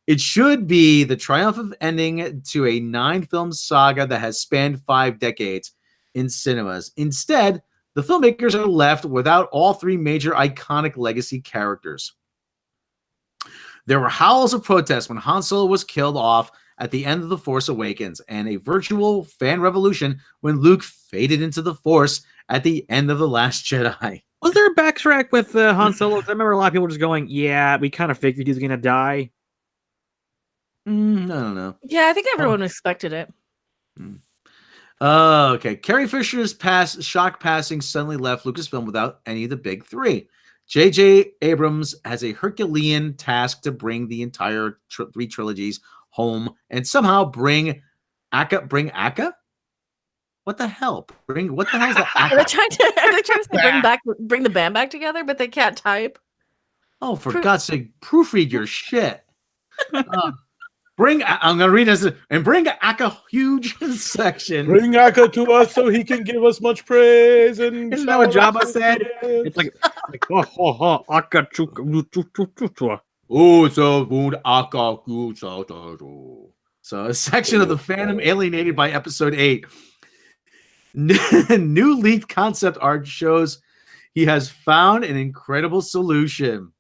It should be the triumphant ending to a 9-film saga that has spanned 5 decades in cinemas. Instead, the filmmakers are left without all 3 major iconic legacy characters. There were howls of protest when Han Solo was killed off at the end of The Force Awakens, and a virtual fan revolution when Luke faded into the Force at the end of The Last Jedi. Was there a backtrack with Han Solo? I remember a lot of people just going, "Yeah, we kind of figured he was gonna die." I don't know. Yeah, I think everyone expected it. Okay. Carrie Fisher's shock passing suddenly left Lucasfilm without any of the big 3. J.J. Abrams has a Herculean task to bring the entire 3 trilogies home and somehow bring Akka? What the hell? What the hell is that? Are they trying to say bring the band back together, but they can't type? Oh, for God's sake, proofread your shit. I'm gonna read this and bring Akka huge section. Bring Akka to us so he can give us much praise. And isn't that what Jabba said? It's like Akka chuka. Oh, so wound Akka. So a section of the fandom alienated by episode 8. New leaked concept art shows he has found an incredible solution.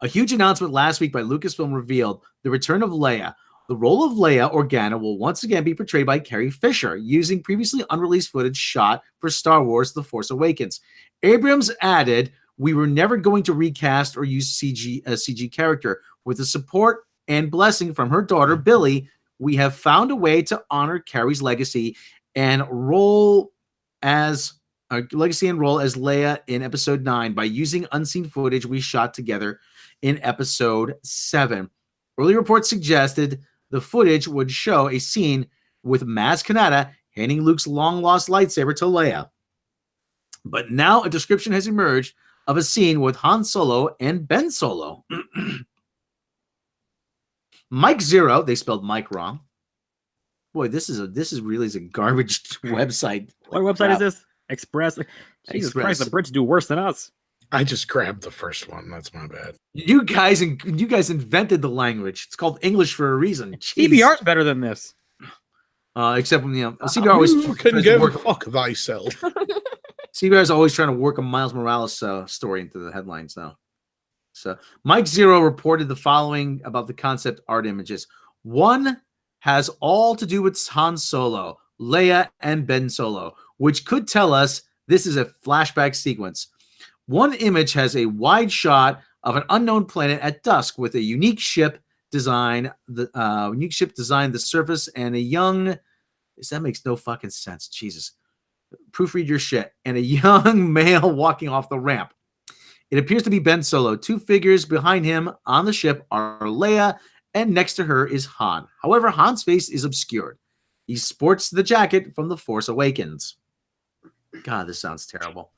A huge announcement last week by Lucasfilm revealed the return of Leia. The role of Leia Organa will once again be portrayed by Carrie Fisher, using previously unreleased footage shot for Star Wars The Force Awakens. Abrams added, "We were never going to recast or use a CG character. With the support and blessing from her daughter, Billy, we have found a way to honor Carrie's legacy and role as Leia in episode 9 by using unseen footage we shot together in episode 7. Early reports suggested the footage would show a scene with Maz Kanata handing Luke's long-lost lightsaber to Leia. But now a description has emerged of a scene with Han Solo and Ben Solo. Mike Zero, they spelled Mike wrong. Boy, this is really a garbage website. What website is this? Express. Jesus Express. Christ, the Brits do worse than us. I just grabbed the first one. That's my bad. You guys invented the language. It's called English for a reason. Jeez. CBR's better than this. Except when CBR always You can give a fuck thyself. CBR is always trying to work a Miles Morales story into the headlines now. So Mike Zero reported the following about the concept art images. One has all to do with Han Solo, Leia, and Ben Solo, which could tell us this is a flashback sequence. One image has a wide shot of an unknown planet at dusk with a unique ship design, the surface, and a young. That makes no fucking sense. Jesus, proofread your shit. And a young male walking off the ramp. It appears to be Ben Solo. 2 figures behind him on the ship are Leia, and next to her is Han. However, Han's face is obscured. He sports the jacket from The Force Awakens. God, this sounds terrible.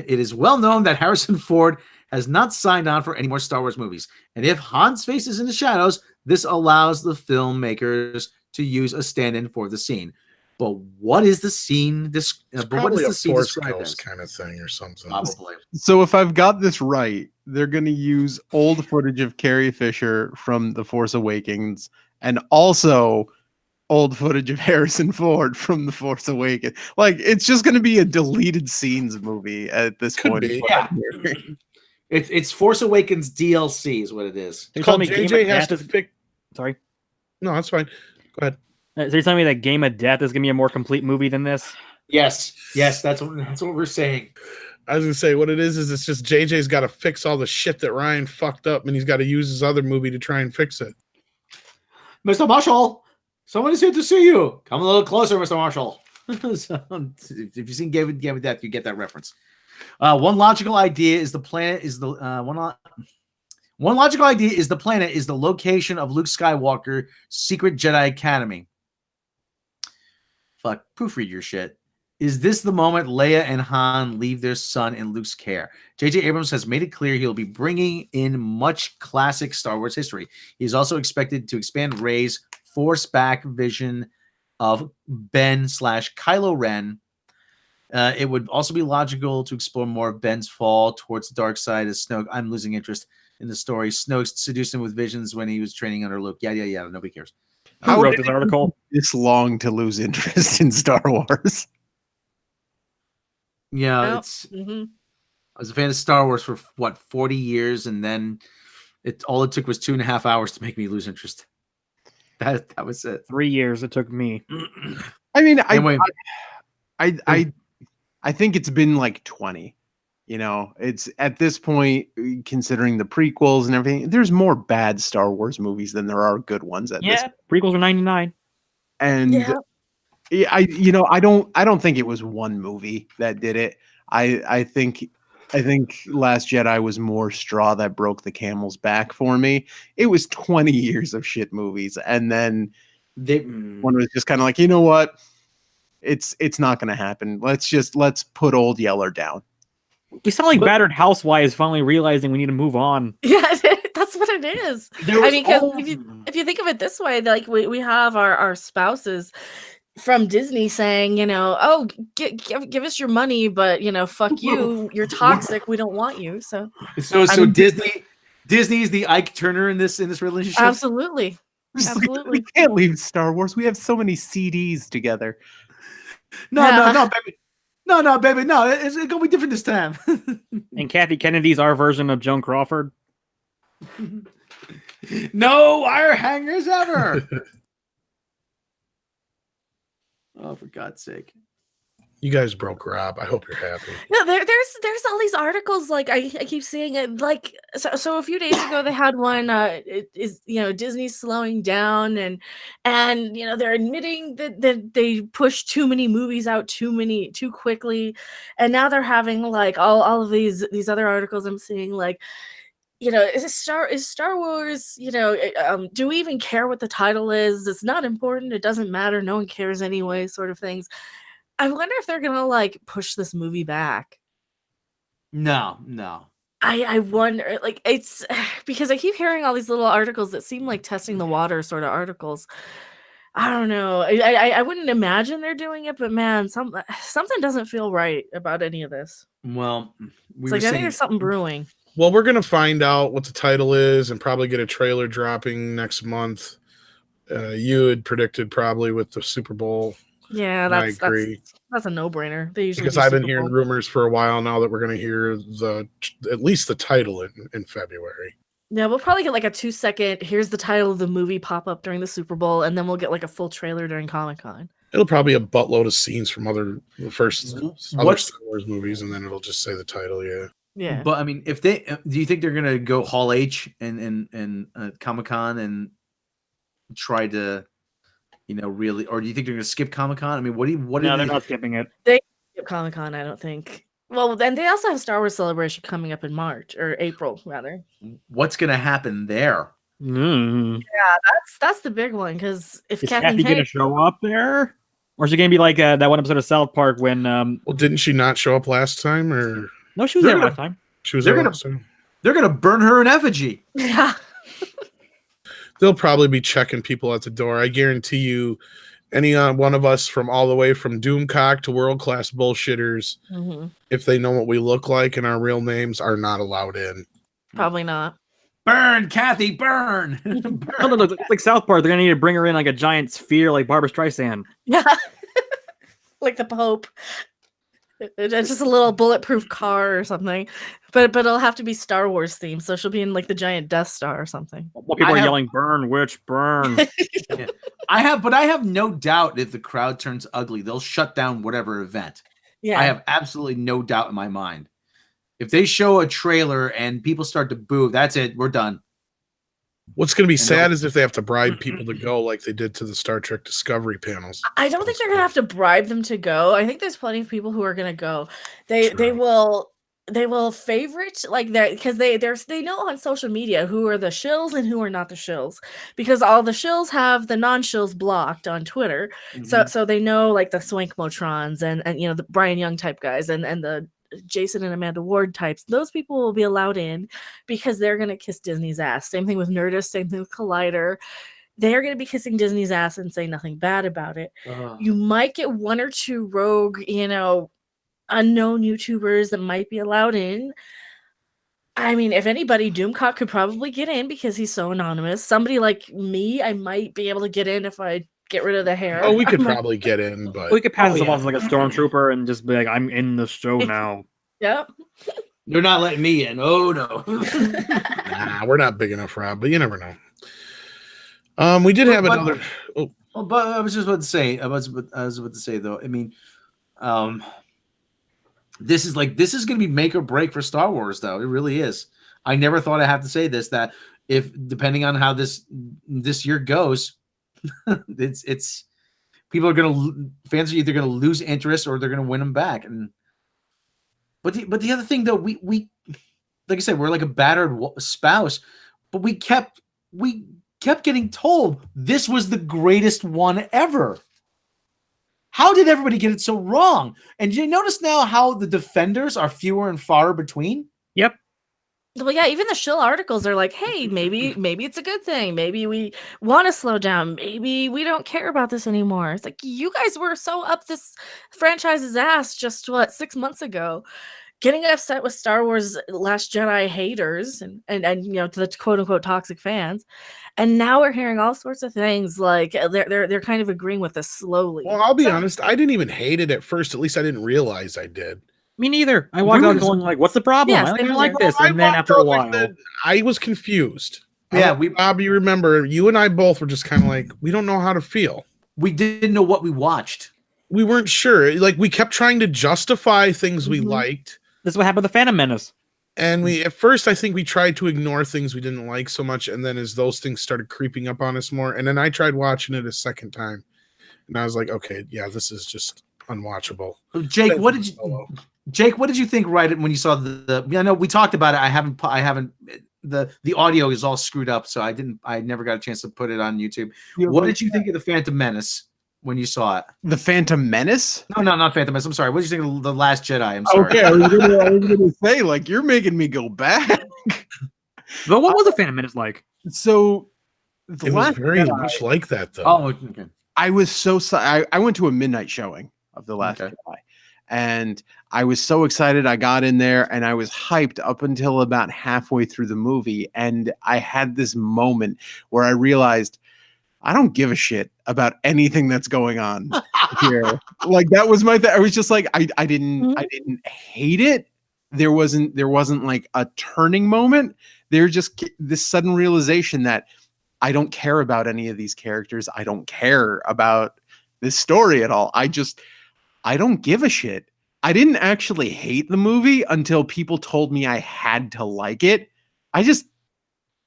It is well known that Harrison Ford has not signed on for any more Star Wars movies. And if Han's face is in the shadows, this allows the filmmakers to use a stand-in for the scene. But what is the scene? What is the scene described as? Kind of thing or something. Probably. So if I've got this right, they're going to use old footage of Carrie Fisher from The Force Awakens and also old footage of Harrison Ford from The Force Awakens. Like, it's just going to be a deleted scenes movie at this Could point. be. Yeah. It's Force Awakens DLC is what it is. You're It's called telling me Game JJ of has Death to is- fix. Sorry. No, that's fine. Go ahead. So you're telling me that Game of Death is gonna be a more complete movie than this? Yes, that's what we're saying. I was gonna say what it is it's just JJ's got to fix all the shit that Ryan fucked up, and he's got to use his other movie to try and fix it. Mr. Marshall, someone is here to see you. Come a little closer, Mr. Marshall. So, if you've seen Game of Death, you get that reference. One logical idea is the planet is the one logical idea is the planet is the location of Luke Skywalker's secret Jedi Academy. Fuck, proofread your shit. Is this the moment Leia and Han leave their son in Luke's care? J.J. Abrams has made it clear he'll be bringing in much classic Star Wars history. He is also expected to expand Rey's Force-back vision of Ben/Kylo Ren. It would also be logical to explore more of Ben's fall towards the dark side as Snoke. I'm losing interest in the story. Snoke seduced him with visions when he was training under Luke. Yeah. Nobody cares. Who wrote this article? This long to lose interest in Star Wars. Yeah, Nope. it's. Mhm. I was a fan of Star Wars for 40 years, and then all it took was 2.5 hours to make me lose interest. That was it. 3 years it took me. I mean, Anyway. I think it's been like 20. You know, it's at this point, considering the prequels and everything, there's more bad Star Wars movies than there are good ones at this. Yeah, prequels are 99. And Yeah. I don't think it was one movie that did it. I think Last Jedi was more straw that broke the camel's back for me. It was 20 years of shit movies, and then one was just kind of like, you know what? It's not going to happen. Let's put Old Yeller down. We sound like battered housewives finally realizing we need to move on. Yeah, that's what it is. I mean, because if you think of it this way, like we have our spouses from Disney saying, oh, give us your money, but fuck you, you're toxic, we don't want you. So Disney is the Ike Turner in this relationship. absolutely. We can't leave Star Wars. We have so many CDs together. No, baby. No, baby. No, it's gonna be different this time. And Kathy Kennedy's our version of Joan Crawford. No wire hangers ever. Oh, for God's sake. You guys broke Rob. I hope you're happy. No, there's all these articles like I keep seeing it like so a few days ago they had one it is Disney's slowing down and they're admitting that they push too many movies out too quickly, and now they're having like all of these other articles I'm seeing like is Star Wars, do we even care what the title is? It's not important, it doesn't matter, no one cares anyway, sort of things. I wonder if they're gonna like push this movie back. No. I wonder, like, it's because I keep hearing all these little articles that seem like testing the water sort of articles. I don't know. I wouldn't imagine they're doing it, but man, something doesn't feel right about any of this. Well, It's like I think there's something brewing. Well, we're gonna find out what the title is and probably get a trailer dropping next month. You had predicted probably with the Super Bowl. Yeah, I agree. That's a no-brainer. They usually Because do I've been Super hearing Bowl. rumors for a while now that we're going to hear at least the title in February. Yeah, we'll probably get like a 2-second. Here's the title of the movie pop up during the Super Bowl, and then we'll get like a full trailer during Comic-Con. It'll probably be a buttload of scenes from other Star Wars movies, and then it'll just say the title. Yeah. Yeah. But I mean, if they do you think they're gonna go Hall H and Comic-Con and try to really, or do you think they're gonna skip Comic-Con? I mean, No, they're not skipping it. Comic-Con, I don't think. Well, then they also have Star Wars Celebration coming up in March or April, rather. What's gonna happen there? Mm. Yeah, that's the big one because if Is Kathy gonna show up there, or is it gonna be like that one episode of South Park when? Well, didn't she not show up last time? Or no, she was there last time. She was there last time. They're gonna burn her in effigy. Yeah. They'll probably be checking people at the door. I guarantee you, any one of us from all the way from Doomcock to world-class bullshitters, Mm-hmm. if they know what we look like and our real names, are not allowed in. Probably not. Burn, Kathy, burn. No, it's like South Park. They're gonna need to bring her in like a giant sphere, like Barbara Streisand. Yeah. Like the Pope. It's just a little bulletproof car or something. But it'll have to be Star Wars themed, so she'll be in like the giant Death Star or something. While people are yelling, "Burn, witch, burn!" Yeah. I have no doubt if the crowd turns ugly, they'll shut down whatever event. Yeah. I have absolutely no doubt in my mind. If they show a trailer and people start to boo, that's it. We're done. What's going to be sad is if they have to bribe people to go like they did to the Star Trek Discovery panels. I don't think they're gonna have to bribe them to go. I think there's plenty of people who are gonna go. They will favorite like that because they know on social media who are the shills and who are not the shills, because all the shills have the non-shills blocked on Twitter. So they know like the Swankmotrons and you know the Brian Young type guys and the Jason and Amanda Ward types. Those people will be allowed in because they're gonna kiss Disney's ass. Same thing with Nerdist, same thing with Collider. They're going to be kissing Disney's ass and say nothing bad about it. You might get one or two rogue, you know, unknown YouTubers that might be allowed in. I mean, if anybody, Doomcock could probably get in because he's so anonymous. Somebody like me, I might be able to get in if I get rid of the hair. Oh, we could probably get in, but we could pass off as like a stormtrooper and just be like, "I'm in the show now." Yep. You're not letting me in. Oh no. nah, we're not big enough, Rob. But you never know. We did have another. Oh, well, but I was just about to say. I was about to say though. I mean, this is going to be make or break for Star Wars, though. It really is. I never thought I'd have to say this. That if depending on how this year goes, it's people are fans are either going to lose interest or they're going to win them back. And but the other thing though, we like I said, we're like a battered spouse, but we kept getting told this was the greatest one ever. How did everybody get it so wrong? And you notice now how the defenders are fewer and far between? Yep. Well, yeah, even the shill articles are like, hey, maybe it's a good thing. Maybe we want to slow down. Maybe we don't care about this anymore. It's like, you guys were so up this franchise's ass just 6 months ago, getting upset with Star Wars Last Jedi haters and you know, to the quote unquote toxic fans. And now we're hearing all sorts of things like they're kind of agreeing with us slowly. Well, I'll be honest, I didn't even hate it at first. At least I didn't realize I did. Me neither. I walked out going like, "What's the problem? Yes, I don't same like here. this." And then after a while, I was confused. Yeah, Bob, you remember, you and I both were just kind of like, we don't know how to feel. We didn't know what we watched. We weren't sure. Like, we kept trying to justify things we liked. this is what happened with the Phantom Menace. And at first, I think we tried to ignore things we didn't like so much. And then as those things started creeping up on us more, and then I tried watching it a second time. And I was like, okay, yeah, this is just unwatchable. Jake, what did you think right when you saw the I know we talked about it. I haven't the audio is all screwed up, so I never got a chance to put it on YouTube. What did you think of the Phantom Menace when you saw it? The Phantom Menace? No, not Phantom Menace. I'm sorry. What did you think of the Last Jedi? I'm sorry. Okay, I was gonna say, like, you're making me go back. But what was the Phantom Menace like? So It was very much like that, though. Oh, okay. I was so I went to a midnight showing of The Last Jedi, and I was so excited. I got in there and I was hyped up until about halfway through the movie, and I had this moment where I realized I don't give a shit about anything that's going on here. Like, that was my thing. I was just like, I didn't hate it. There wasn't like a turning moment. There's just this sudden realization that I don't care about any of these characters. I don't care about this story at all. I don't give a shit. I didn't actually hate the movie until people told me I had to like it. I just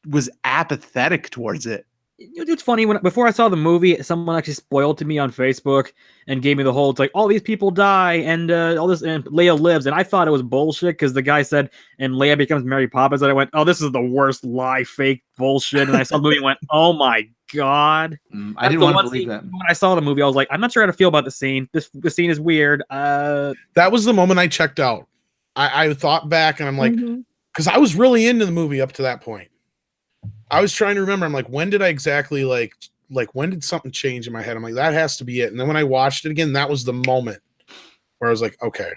was apathetic towards it. It's funny, before I saw the movie, someone actually spoiled to me on Facebook and gave me the whole, it's like, all these people die and all this, and Leia lives, and I thought it was bullshit because the guy said, and Leia becomes Mary Poppins, and I went, oh, this is the worst lie, fake bullshit, and I saw the movie and went, oh my god. I didn't want to believe that. When I saw the movie, I was like, I'm not sure how to feel about the scene. The scene is weird. That was the moment I checked out. I thought back and I'm like, because I was really into the movie up to that point. I was trying to remember. I'm like, when did I exactly like when did something change in my head? I'm like, that has to be it. And then when I watched it again, that was the moment where I was like, okay,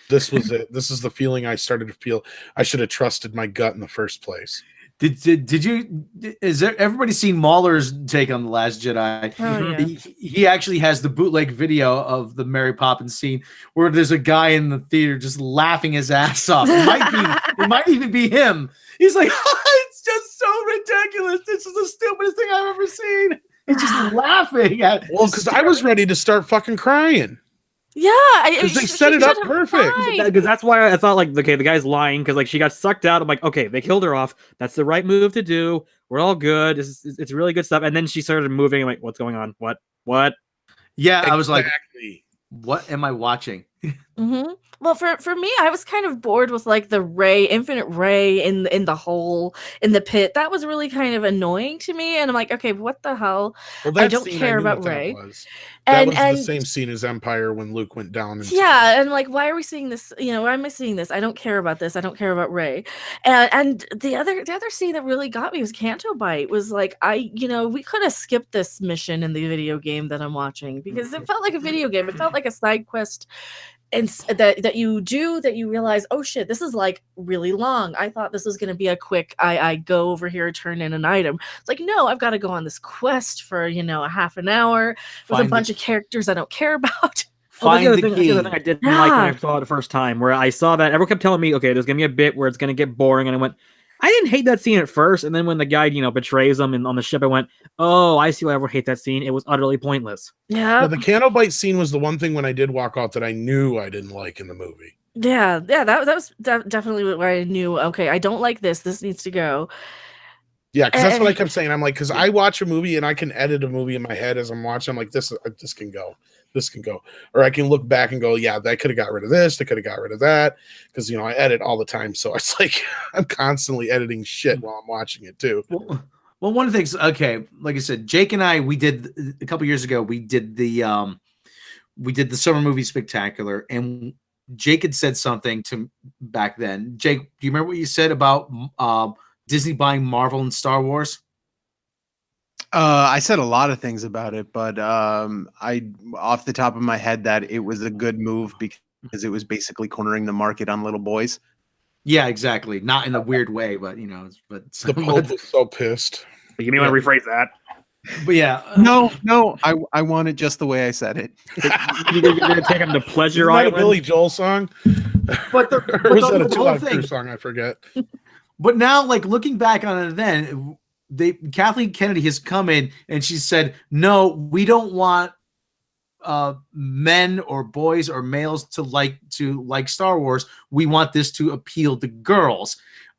this was it. This is the feeling I started to feel. I should have trusted my gut in the first place. Did you? Is there everybody seen Mahler's take on The Last Jedi? Oh yeah. He actually has the bootleg video of the Mary Poppins scene where there's a guy in the theater just laughing his ass off. It might even be him. He's like, it's just so ridiculous. This is the stupidest thing I've ever seen. He's just laughing at. Well, because I was ready to start fucking crying. Yeah, Because they set it up perfect. Because that's why I thought, like, okay, the guy's lying because, like, she got sucked out. I'm like, okay, they killed her off. That's the right move to do. We're all good. It's really good stuff. And then she started moving. I'm like, what's going on? What? Yeah, Exactly. I was like, what am I watching? Mm-hmm. Well, for me, I was kind of bored with like the infinite Ray in the hole in the pit. That was really kind of annoying to me, and I'm like, okay, what the hell? Well, I that don't scene, care knew about what that Ray. was. And That was the same scene as Empire when Luke went down. Yeah, and like, why are we seeing this? Why am I seeing this? I don't care about this. I don't care about Ray. And the other scene that really got me was Canto Bite. Was like, we could have skipped this mission in the video game that I'm watching because it felt like a video game. It felt like a side quest. And that you realize, oh shit, this is like really long. I thought this was going to be a quick, I go over here, turn in an item. It's like, no, I've got to go on this quest for, a half an hour with a bunch of characters I don't care about. Find the the other key. thing I didn't like when I saw it the first time, where I saw that everyone kept telling me, okay, there's going to be a bit where it's going to get boring. And I went, I didn't hate that scene at first. And then when the guy, betrays them on the ship, I went, oh, I see why everyone hate that scene. It was utterly pointless. Yeah. Now, the Canto Bite scene was the one thing when I did walk out that I knew I didn't like in the movie. Yeah, that was definitely where I knew, okay, I don't like this. This needs to go. Yeah, because that's what I kept saying. I'm like, because I watch a movie and I can edit a movie in my head as I'm watching. I'm like, this can go. This can go. Or I can look back and go, yeah, they could have got rid of this. They could have got rid of that. Because, I edit all the time. So it's like I'm constantly editing shit while I'm watching it too. Well, one of the things, okay, like I said, Jake and I, we did a couple years ago, we did the summer movie spectacular, and Jake had said something to back then. Jake, do you remember what you said about Disney buying Marvel and Star Wars? I said a lot of things about it, but I, off the top of my head, that it was a good move because it was basically cornering the market on little boys. Yeah, exactly. Not in a weird way, but The Pope was so pissed. You may want to rephrase that. But yeah, No, I want it just the way I said it. You're gonna take him to Pleasure Isn't that Island. a Billy Joel song? but Or was that a Two Live Crew song? I forget. But now, like looking back on it, then Kathleen Kennedy has come in and she said, "No, we don't want men or boys or males to like Star Wars. We want this to appeal to girls."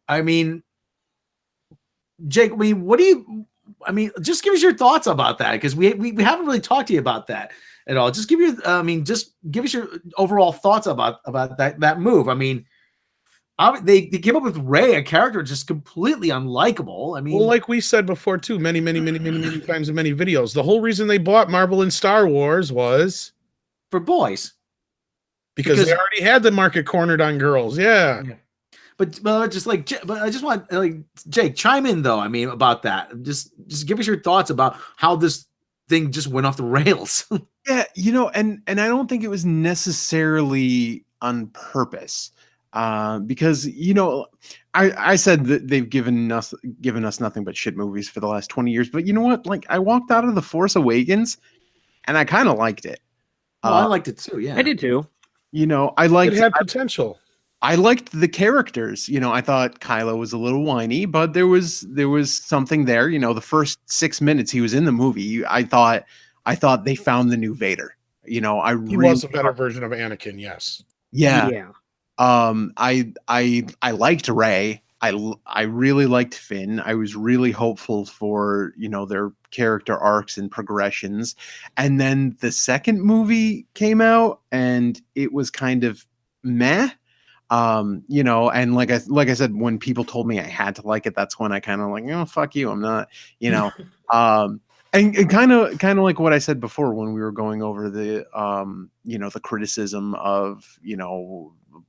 I mean, Jake, just give us your thoughts about that, because we haven't really talked to you about that at all. Just give us your overall thoughts about that move. I mean, they came up with Rey, a character just completely unlikable. I mean, Well, like we said before too, many times in many videos, the whole reason they bought Marvel and Star Wars was for boys, because they already had the market cornered on girls. Yeah. But I just want Jake, chime in though. I mean, about that. Just give us your thoughts about how this thing just went off the rails. Yeah, and I don't think it was necessarily on purpose. Because I said that they've given us nothing but shit movies for the last 20 years. But you know what? Like, I walked out of The Force Awakens and I kind of liked it. I liked it too. Yeah, I did too. I liked It had potential. I liked the characters. I thought Kylo was a little whiny, but there was something there. The first 6 minutes he was in the movie, I thought they found the new Vader. He was a better version of Anakin. Yes. Yeah. I liked Rey. I really liked Finn. I was really hopeful for, their character arcs and progressions. And then the second movie came out and it was kind of meh. And like I said, when people told me I had to like it, that's when I kind of like, oh, fuck you. I'm not, and kind of like what I said before when we were going over the, the criticism of,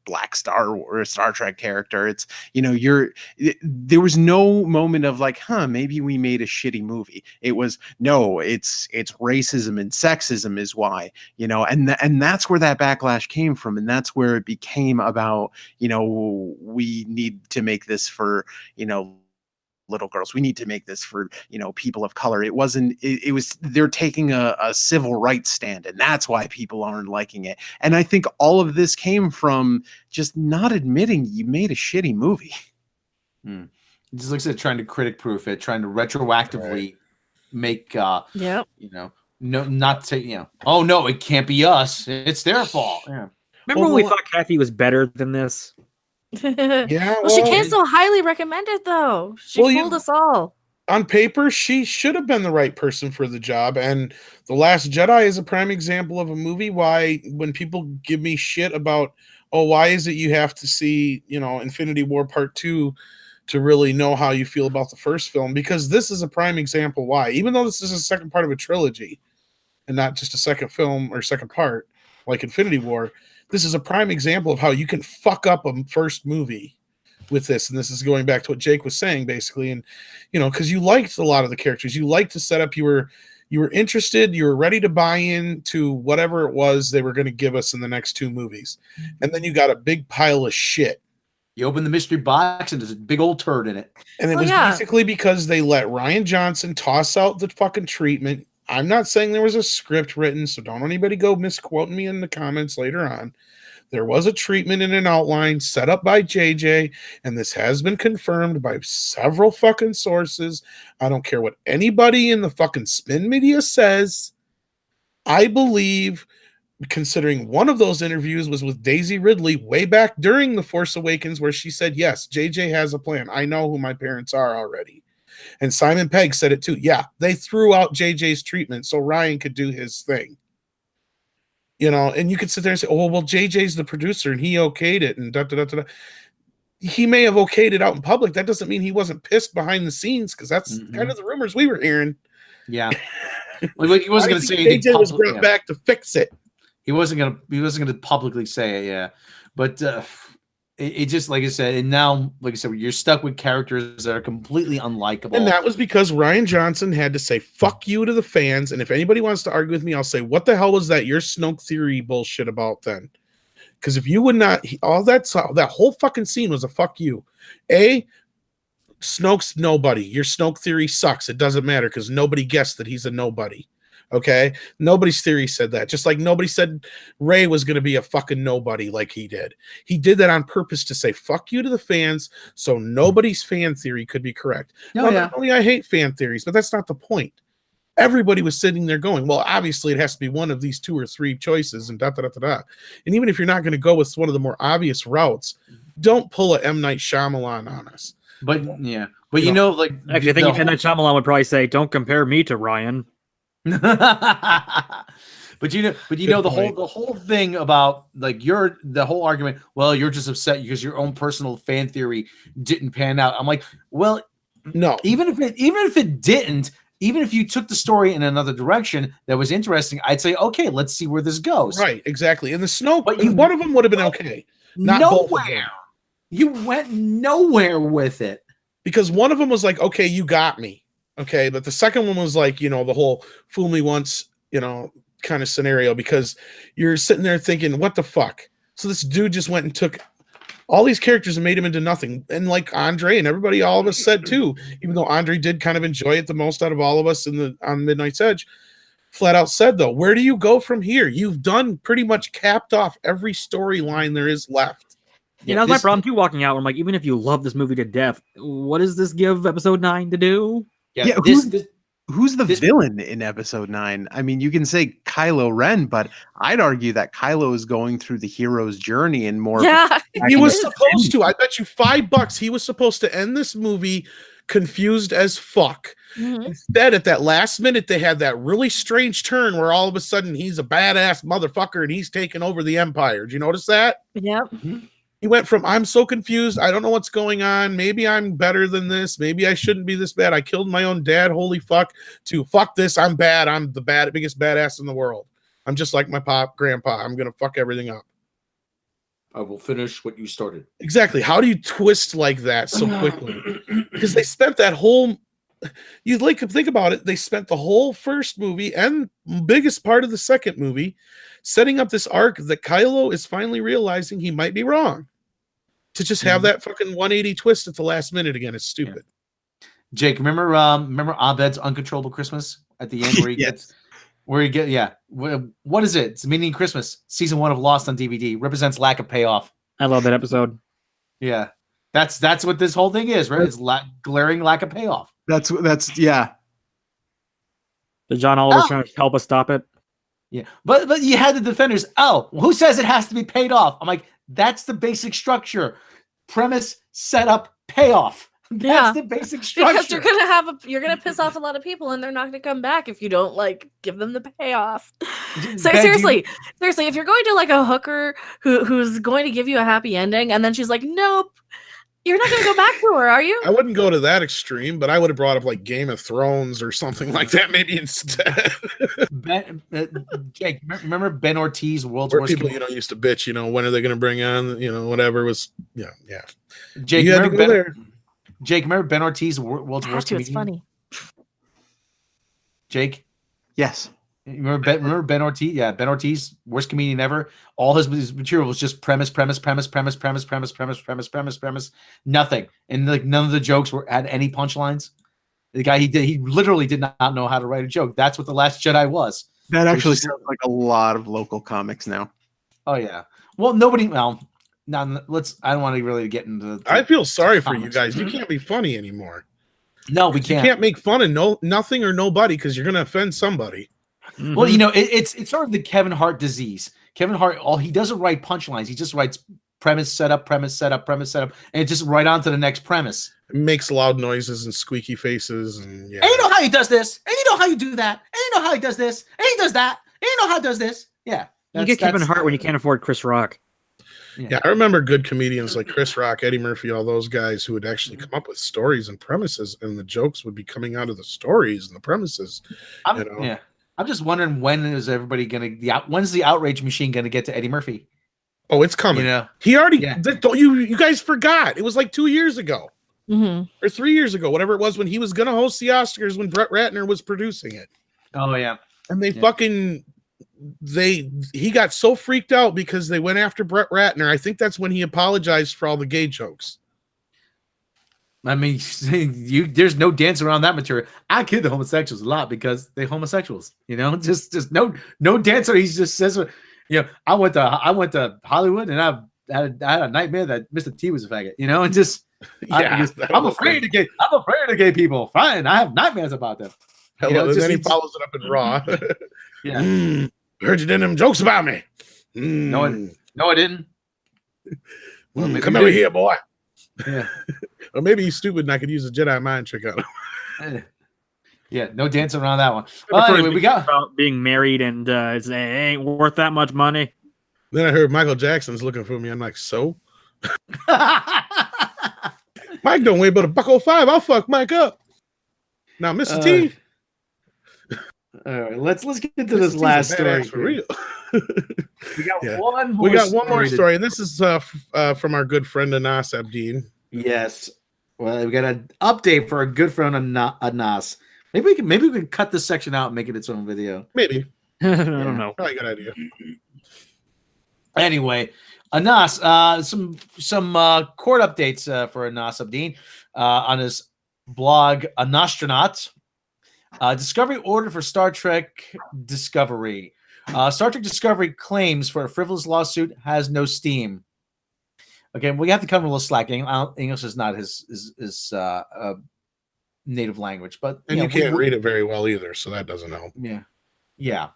Black Star Wars, Star Trek character. It's, there was no moment of like, maybe we made a shitty movie. It was, no, it's racism and sexism is why, and that's where that backlash came from. And that's where it became about, we need to make this for, little girls. We need to make this for, people of color. It wasn't, it was, they're taking a civil rights stand, and that's why people aren't liking it. And I think all of this came from just not admitting you made a shitty movie. It just looks at trying to critic proof it, trying to retroactively make, Yep. no, not to, oh no, it can't be us. It's their fault. Yeah. Remember when we thought Kathy was better than this? Yeah. Well, she can't so highly recommend it though. She fooled us all. On paper, she should have been the right person for the job. And The Last Jedi is a prime example of a movie. Why, when people give me shit about, oh, why is it you have to see, Infinity War Part 2 to really know how you feel about the first film? Because this is a prime example why. Even though this is a second part of a trilogy and not just a second film or second part like Infinity War, this is a prime example of how you can fuck up a first movie with this. And this is going back to what Jake was saying, basically. And, because you liked a lot of the characters. You liked the setup. You were interested. You were ready to buy into whatever it was they were going to give us in the next two movies. And then you got a big pile of shit. You open the mystery box and there's a big old turd in it. And it was basically because they let Rian Johnson toss out the fucking treatment. I'm not saying there was a script written, so don't anybody go misquoting me in the comments later on. There was a treatment in an outline set up by JJ, and this has been confirmed by several fucking sources. I don't care what anybody in the fucking spin media says. I believe, considering one of those interviews was with Daisy Ridley way back during The Force Awakens, where she said, yes, JJ has a plan. I know who my parents are already. And Simon Pegg said it too. Yeah, they threw out JJ's treatment so Ryan could do his thing. And you could sit there and say, oh, well, JJ's the producer and he okayed it and da-da-da-da-da. He may have okayed it out in public. That doesn't mean he wasn't pissed behind the sines, because that's kind of the rumors we were hearing. Yeah. Well, he wasn't going to say anything. JJ was brought back to fix it. He wasn't going to publicly say it, yeah. But it just, like I said, and now, like I said, you're stuck with characters that are completely unlikable. And that was because Rian Johnson had to say, fuck you to the fans. And if anybody wants to argue with me, I'll say, what the hell was that your Snoke theory bullshit about then? Because if you would not, that whole fucking scene was a fuck you. Snoke's nobody. Your Snoke theory sucks. It doesn't matter because nobody guessed that he's a nobody. Okay? Nobody's theory said that. Just like nobody said Rey was going to be a fucking nobody like he did. He did that on purpose to say fuck you to the fans so nobody's fan theory could be correct. Not only I hate fan theories, but that's not the point. Everybody was sitting there going, well, obviously it has to be one of these two or three choices and da-da-da-da-da. And even if you're not going to go with one of the more obvious routes, don't pull a M. Night Shyamalan on us. But, yeah. But, like... Actually, I think M. Night Shyamalan would probably say, don't compare me to Ryan. but the whole thing about like the whole argument, well, you're just upset because your own personal fan theory didn't pan out. I'm like, well, no, even if it didn't, even if you took the story in another direction that was interesting, I'd say, okay, let's see where this goes. Right, exactly. And the Snoke, one of them would have been okay. Not nowhere. You went nowhere with it. Because one of them was like, okay, you got me. Okay, but the second one was like, the whole fool me once, kind of scenario, because you're sitting there thinking, what the fuck? So this dude just went and took all these characters and made them into nothing. And like Andre and everybody, all of us said too, even though Andre did kind of enjoy it the most out of all of us on Midnight's Edge, flat out said though, where do you go from here? You've done pretty much capped off every storyline there is left. Yeah, that was my problem too, walking out. I'm like, even if you love this movie to death, what does this give episode 9 to do? Yeah, who's the villain in episode 9? I mean, you can say Kylo Ren, but I'd argue that Kylo is going through the hero's journey and more. Yeah, he was supposed to. I bet you $5 he was supposed to end this movie confused as fuck. Mm-hmm. Instead, at that last minute, they had that really strange turn where all of a sudden he's a badass motherfucker and he's taking over the Empire. Did you notice that? Yep. Mm-hmm. He went from, I'm so confused, I don't know what's going on, maybe I'm better than this, maybe I shouldn't be this bad, I killed my own dad, holy fuck, to fuck this, I'm bad, I'm the biggest badass in the world. I'm just like my grandpa, I'm going to fuck everything up. I will finish what you started. Exactly. How do you twist like that so quickly? Because they spent that whole, you like to think about it, they spent the whole first movie and biggest part of the second movie setting up this arc that Kylo is finally realizing he might be wrong. To just have that fucking 180 twist at the last minute again is stupid. Jake, remember Abed's Uncontrollable Christmas at the end where he gets what is it? It's Meaning Christmas, season 1 of Lost on DVD, represents lack of payoff. I love that episode. Yeah, that's what this whole thing is, right? It's glaring lack of payoff. That's yeah. The John Oliver's trying to help us stop it. Yeah, but you had the defenders. Oh, who says it has to be paid off? I'm like, that's the basic structure: premise, setup, payoff. That's the basic structure. Because you're gonna piss off a lot of people, and they're not gonna come back if you don't like give them the payoff. So seriously, if you're going to like a hooker who's going to give you a happy ending, and then she's like, nope, you're not gonna go back to her, are you? I wouldn't go to that extreme, but I would have brought up like Game of Thrones or something like that, maybe instead. Jake, remember Ben Ortiz, world's Where worst people, used to bitch, when are they going to bring on, whatever was, yeah. Jake, you had to go there. Jake, remember Ben Ortiz, world's worst comedian? It's funny. Jake? Yes. Remember Ben Ortiz? Yeah, Ben Ortiz, worst comedian ever. All his material was just premise, nothing. And like none of the jokes had any punchlines. The guy he literally did not know how to write a joke. That's what The Last Jedi was. That actually sounds like a lot of local comics now. Oh yeah. Well, now I don't want to really get into I feel sorry for you guys. You can't be funny anymore. No, we can't. You can't make fun of nothing or nobody because you're going to offend somebody. Mm-hmm. Well, it's sort of the Kevin Hart disease. Kevin Hart, he doesn't write punchlines. He just writes premise, setup, and it's just right on to the next premise. It makes loud noises and squeaky faces, and yeah. And you know how he does this, and you know how you do that, and you know how he does this, and he does that, and you know how he does this. Yeah. You get Kevin Hart when you can't afford Chris Rock. Yeah, I remember good comedians like Chris Rock, Eddie Murphy, all those guys who would actually come up with stories and premises, and the jokes would be coming out of the stories and the premises. Yeah. I'm just wondering when's the outrage machine gonna get to Eddie Murphy? Oh, it's coming. He already. Yeah. You guys forgot? It was like 2 years ago, or 3 years ago, whatever it was, when he was gonna host the Oscars when Brett Ratner was producing it. Oh yeah, and he got so freaked out because they went after Brett Ratner. I think that's when he apologized for all the gay jokes. I mean, there's no dance around that material. I kid the homosexuals a lot because they're homosexuals. Just no dancer. He just says, I went to Hollywood and I had a nightmare that Mr. T was a faggot. And just I'm afraid of gay people. Fine, I have nightmares about them. And then he follows it up in Raw. Yeah. Heard you did them jokes about me. No, I didn't. Well, come over here, boy. Yeah. Or maybe he's stupid and I could use a Jedi mind trick on him. Yeah, no dancing around that one. Well, anyway, we got about being married and it ain't worth that much money. Then I heard Michael Jackson's looking for me. I'm like, so? Mike don't weigh but $1.05. I'll fuck Mike up. Now, Mr. T. All right, let's get into this last story for real. We got one more story, and this is from our good friend Anas Abdeen. Yes. Well, we got an update for our good friend Anas. Maybe we can cut this section out and make it its own video. Maybe. I don't know. Probably a good idea. Anyway, Anas, some court updates for Anas Abdeen on his blog Anastronaut. Discovery order for Star Trek Discovery. Star Trek Discovery claims for a frivolous lawsuit has no steam. Okay, we have to come a little slack. English is not his native language, but you can't read it very well either, so that doesn't help. Yeah.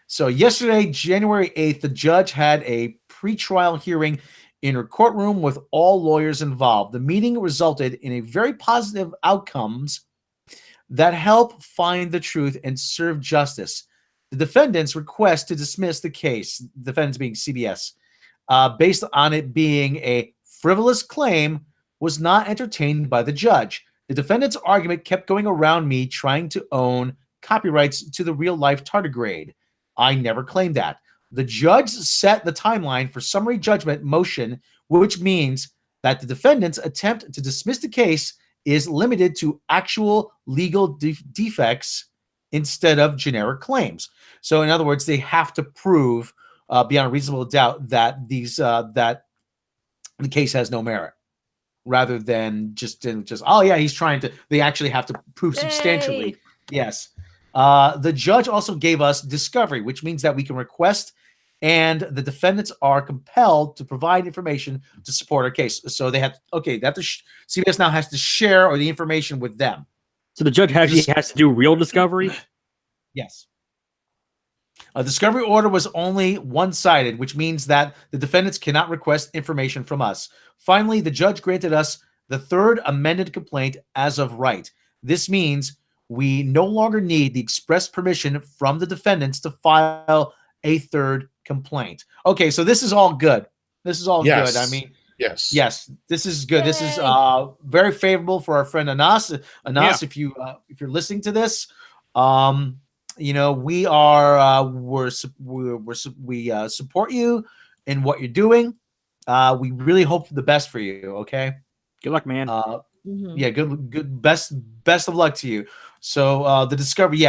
So yesterday, January 8th, the judge had a pretrial hearing in her courtroom with all lawyers involved. The meeting resulted in a very positive outcomes that help find the truth and serve justice. The defendants request to dismiss the case, defendants being CBS, based on it being a frivolous claim, was not entertained by the judge. The defendant's argument kept going around me trying to own copyrights to the real-life tardigrade. I never claimed that. The judge set the timeline for summary judgment motion, which means that the defendant's attempt to dismiss the case is limited to actual legal defects instead of generic claims. So, in other words, they have to prove beyond a reasonable doubt that that the case has no merit. rather than just oh yeah, he's trying to. They actually have to prove Yay. substantially. Yes. The judge also gave us discovery, which means that we can request, and the defendants are compelled to provide information to support our case. So they have CBS now has to share or the information with them. So the judge actually has to do real discovery? Yes. A discovery order was only one-sided, which means that the defendants cannot request information from us. Finally, the judge granted us the third amended complaint as of right. This means we no longer need the express permission from the defendants to file a third complaint. Okay, so this is all good. This is all good. I mean, yes, this is good. Yay. This is very favorable for our friend Anas. Anas, if you're listening to this, we are we support you in what you're doing. We really hope for the best for you. Okay. Good luck, man. Yeah, good, best of luck to you. So the discovery,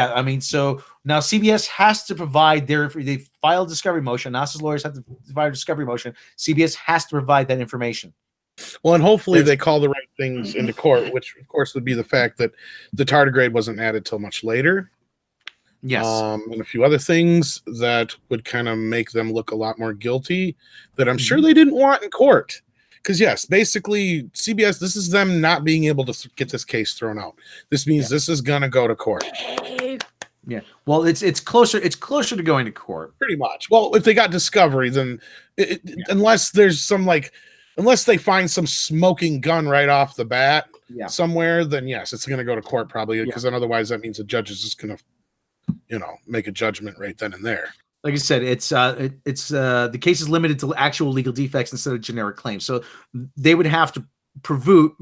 so now CBS has to provide they file a discovery motion. NASA's lawyers have to provide a discovery motion. CBS has to provide that information. Well, and hopefully they call the right things into court, which of course would be the fact that the tardigrade wasn't added till much later. Yes. And a few other things that would kind of make them look a lot more guilty that I'm sure they didn't want in court. Because yes, basically CBS, this is them not being able to get this case thrown out. This means this is gonna go to court. Yeah. Well, it's closer to going to court. Pretty much. Well, if they got discovery, then unless there's some unless they find some smoking gun right off the bat somewhere, then yes, it's gonna go to court probably. Because then otherwise that means the judge is just gonna make a judgment right then and there. Like I said, it's the case is limited to actual legal defects instead of generic claims. So they would have to provide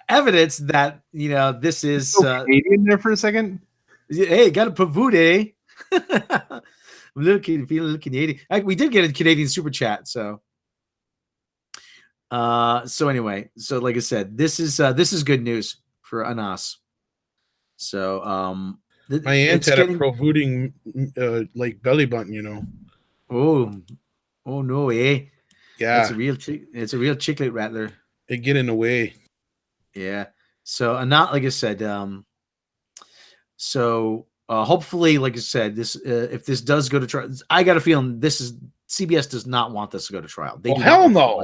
evidence that this is Canadian there for a second. Hey, got a pavood, eh? I'm a little Canadian. We did get a Canadian super chat, so. So anyway, so like I said, this is good news for Anas. So my aunt had a provooding like belly button, Oh no, eh? Yeah, it's a real chicklet rattler. They get in the way. Yeah. So not like I said. Hopefully, like I said, this if this does go to trial, I got a feeling CBS does not want this to go to trial. They hell no.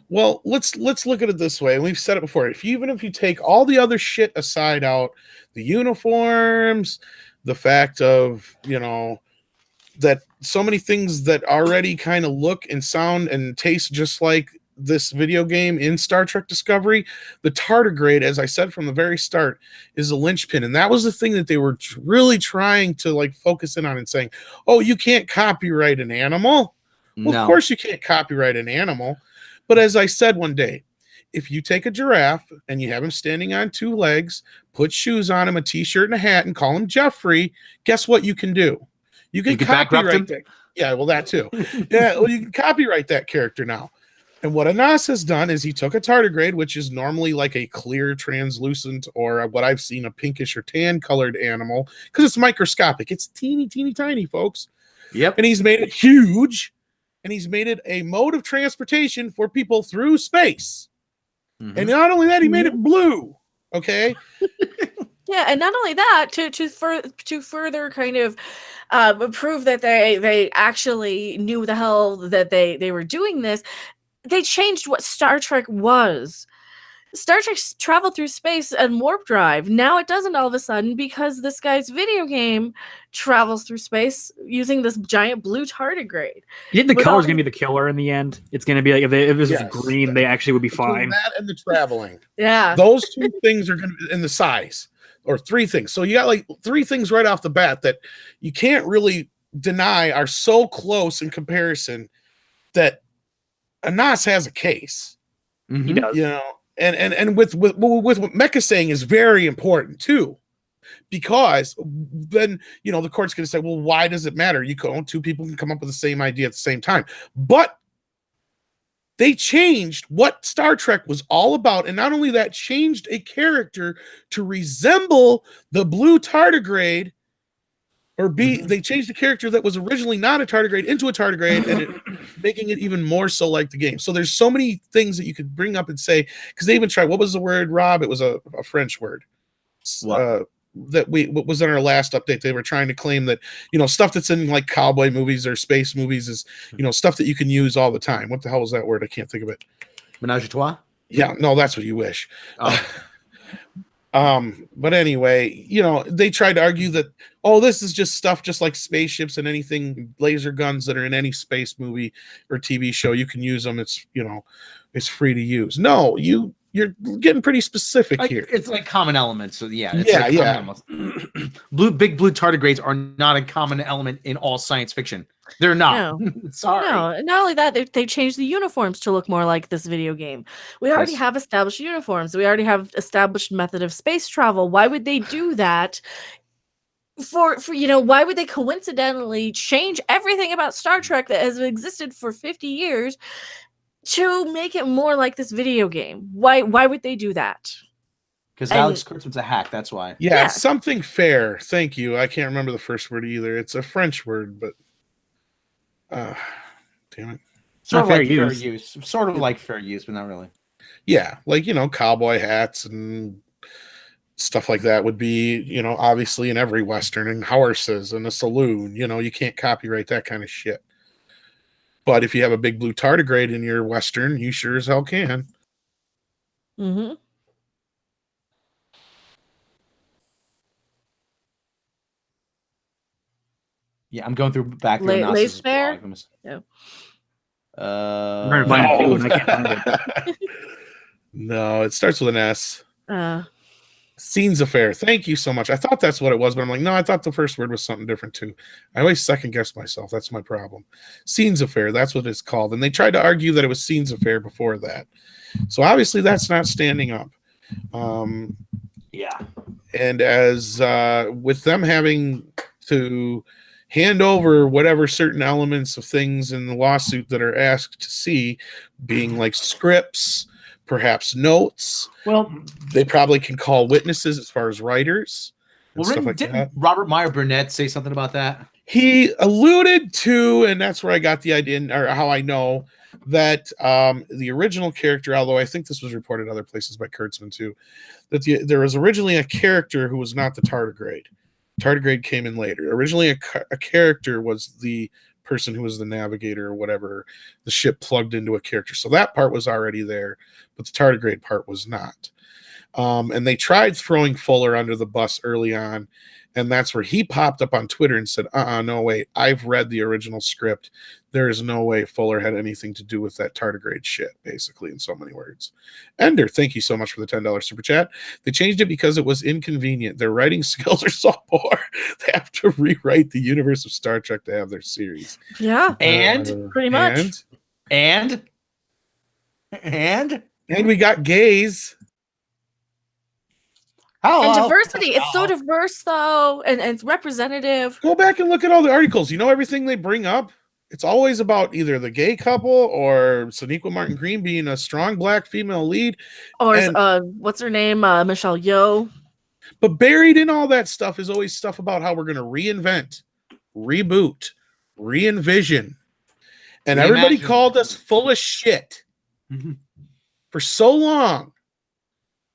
Well, let's look at it this way. And we've said it before. Even if you take all the other shit aside out, the uniforms, the fact of, that so many things that already kind of look and sound and taste just like this video game in Star Trek Discovery, the tardigrade, as I said from the very start, is a linchpin. And that was the thing that they were really trying to focus in on and saying, oh, you can't copyright an animal. Well, of course you can't copyright an animal. But as I said one day, if you take a giraffe and you have him standing on two legs, put shoes on him, a t-shirt and a hat, and call him Jeffrey, guess what you can do? You can copyright that. Yeah, well, that too. Yeah, well, you can copyright that character now. And what Anas has done is he took a tardigrade, which is normally like a clear, translucent, or what I've seen, a pinkish or tan colored animal, because it's microscopic. It's teeny, teeny, tiny, folks. Yep. And he's made it huge. And he's made it a mode of transportation for people through space. Mm-hmm. And not only that, he made it blue. Okay. Yeah, and not only that, to further kind of prove that they actually knew the hell that they were doing this, they changed what Star Trek was. Star Trek traveled through space and warp drive. Now it doesn't all of a sudden because this guy's video game travels through space using this giant blue tardigrade. You think the color's going to be the killer in the end? It's going to be like if it was green, they actually would be fine. That and the traveling. Yeah. Those two things are going to be in the size, or three things. So you got three things right off the bat that you can't really deny are so close in comparison that Anas has a case. Mm-hmm. He does. And with what Mecca's saying is very important too, because then the court's going to say, well, why does it matter? Two people can come up with the same idea at the same time, but they changed what Star Trek was all about, and not only that, changed a character to resemble the blue tardigrade Or B, they changed the character that was originally not a tardigrade into a tardigrade, and making it even more so like the game. So there's so many things that you could bring up and say, because they even tried, what was the word, Rob? It was a French word. What was in our last update. They were trying to claim that, stuff that's in like cowboy movies or space movies is, stuff that you can use all the time. What the hell was that word? I can't think of it. Menage a trois? Yeah, no, that's what you wish. Oh. But anyway, they tried to argue that, this is just stuff just like spaceships and anything, laser guns that are in any space movie or TV show. You can use them. It's, it's free to use. No, you're getting pretty specific here. It's like common elements. So yeah. Big blue tardigrades are not a common element in all science fiction. They're not. No. Sorry. No, not only that, they changed the uniforms to look more like this video game. We already have established uniforms. We already have established method of space travel. Why would they do that? For why would they coincidentally change everything about Star Trek that has existed for 50 years to make it more like this video game? Why would they do that? Because Alex Kurtzman's a hack, that's why. Yeah, it's something fair. Thank you. I can't remember the first word either. It's a French word, but damn it. Sort of like fair use. Sort of like fair use, but not really. Yeah, like, cowboy hats and stuff like that would be, obviously in every Western, and horses and a saloon. You can't copyright that kind of shit. But if you have a big blue tardigrade in your Western, you sure as hell can. Mm-hmm. Yeah, I'm going through back through Lace Bear? No. No, it starts with an S. Scenes Affair. Thank you so much. I thought that's what it was, but I'm like, no, I thought the first word was something different too. I always second guess myself. That's my problem. Scenes Affair. That's what it's called. And they tried to argue that it was Scenes Affair before that. So obviously that's not standing up. Yeah. And as with them having to hand over whatever certain elements of things in the lawsuit that are asked to see, being like scripts, perhaps notes. Well, they probably can call witnesses as far as writers and stuff like that. Robert Meyer Burnett say something about that? He alluded to, and that's where I got the idea, or how I know that the original character, although I think this was reported other places by Kurtzman too, that there was originally a character who was not the tardigrade. Tardigrade came in later. Originally, a character was the person who was the navigator or whatever. The ship plugged into a character. So that part was already there, but the tardigrade part was not. And they tried throwing Fuller under the bus early on, and that's where he popped up on Twitter and said, no, wait, I've read the original script. There is no way Fuller had anything to do with that tardigrade shit, basically, in so many words. Ender, thank you so much for the $10 super chat. They changed it because it was inconvenient. Their writing skills are so poor. They have to rewrite the universe of Star Trek to have their series. Yeah. And pretty much. And we got gays. And diversity. It's so diverse, though, and it's representative. Go back and look at all the articles. Everything they bring up, it's always about either the gay couple or Sonequa Martin Green being a strong black female lead. Or what's her name? Michelle Yeoh. But buried in all that stuff is always stuff about how we're going to reinvent, reboot, re-envision. And everybody called us full of shit for so long.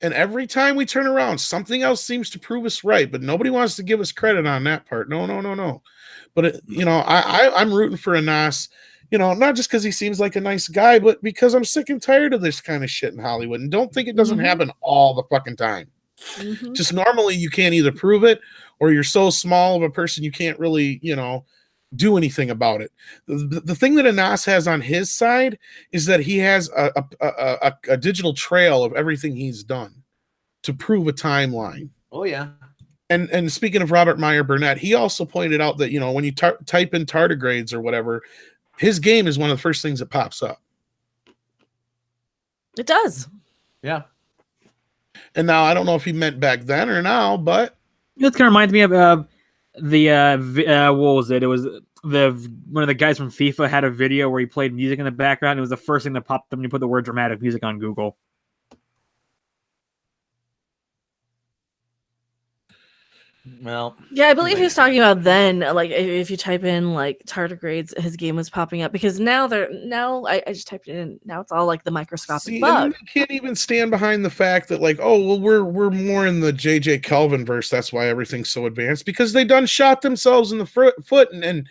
And every time we turn around, something else seems to prove us right, but nobody wants to give us credit on that part. No. But, I'm rooting for Anas, not just because he seems like a nice guy, but because I'm sick and tired of this kind of shit in Hollywood and don't think it doesn't happen all the fucking time. Just normally you can't either prove it or you're so small of a person you can't really, do anything about it. The thing that Anas has on his side is that he has a digital trail of everything he's done to prove a timeline. Oh yeah. And speaking of Robert Meyer Burnett, he also pointed out that when you type in tardigrades or whatever, his game is one of the first things that pops up. It does. Yeah. And now I don't know if he meant back then or now, but this kind of reminds me of what was it? It was one of the guys from FIFA had a video where he played music in the background. It was the first thing that popped up when you put the word dramatic music on Google. Well, Yeah, I believe he was talking about then. Like, if you type in like Tardigrades, his game was popping up because now I just typed it in. Now it's all like the microscopic See, and then bug. they can't even stand behind the fact that, like, oh, well, we're more in the J.J. Kelvin verse. That's why everything's so advanced, because they done shot themselves in the foot and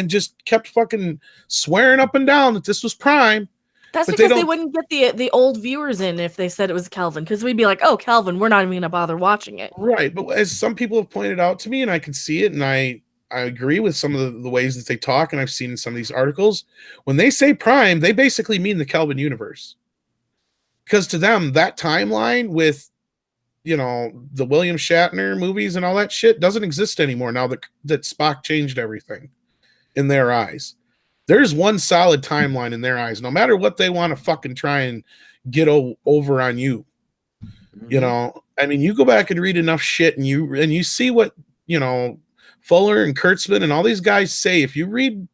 just kept fucking swearing up and down that this was Prime. That's But because they don't- wouldn't get the old viewers in if they said it was Kelvin, because we'd be like, oh, Kelvin, we're not even gonna bother watching it. Right, but as some people have pointed out to me, and I can see it, and I agree with some of the ways that they talk, and I've seen in some of these articles, when they say Prime, they basically mean the Kelvin universe. Because to them, that timeline with, you know, the William Shatner movies and all that shit doesn't exist anymore now that Spock changed everything in their eyes. There's one solid timeline in their eyes, no matter what they want to fucking try and get over on you. You know, I mean, you go back and read enough shit and you see what, you know, Fuller and Kurtzman and all these guys say. If you read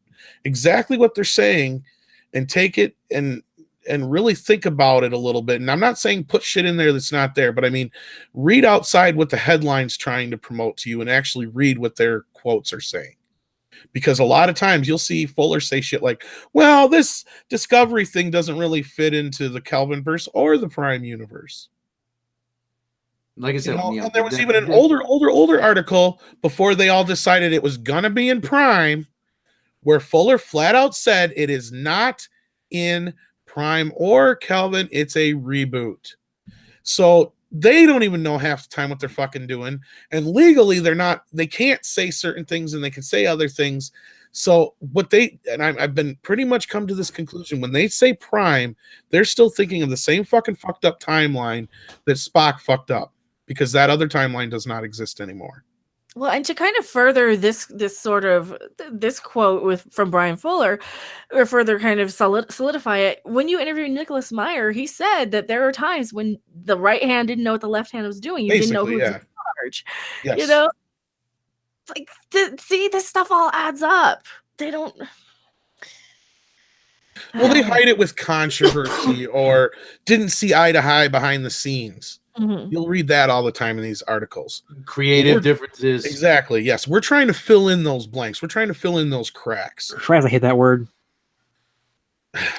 exactly what they're saying and take it and really think about it a little bit, and I'm not saying put shit in there that's not there, but I mean, read outside what the headline's trying to promote to you and actually read what their quotes are saying. Because a lot of times you'll see Fuller say shit like, well, this Discovery thing doesn't really fit into the Kelvinverse or the Prime universe. Like I said, And there was even an older article before they all decided it was gonna be in Prime, where Fuller flat out said it is not in Prime or Kelvin, it's a reboot. So they don't even know half the time what they're fucking doing, and legally they can't say certain things and they can say other things. So I've been pretty much come to this conclusion, when they say Prime, they're still thinking of the same fucking fucked up timeline that Spock fucked up, because that other timeline does not exist anymore. Well, and to kind of further this quote from Brian Fuller, or further kind of solidify it, when you interviewed Nicholas Meyer, he said that there are times when the right hand didn't know what the left hand was doing. You didn't know who was in charge. Yes. You know, it's like, see, this stuff all adds up. They don't. Well, they hide it with controversy or didn't see eye to eye behind the scenes. Mm-hmm. You'll read that all the time in these articles. Creative differences. Exactly. Yes. We're trying to fill in those blanks. We're trying to fill in those cracks. I hate that word.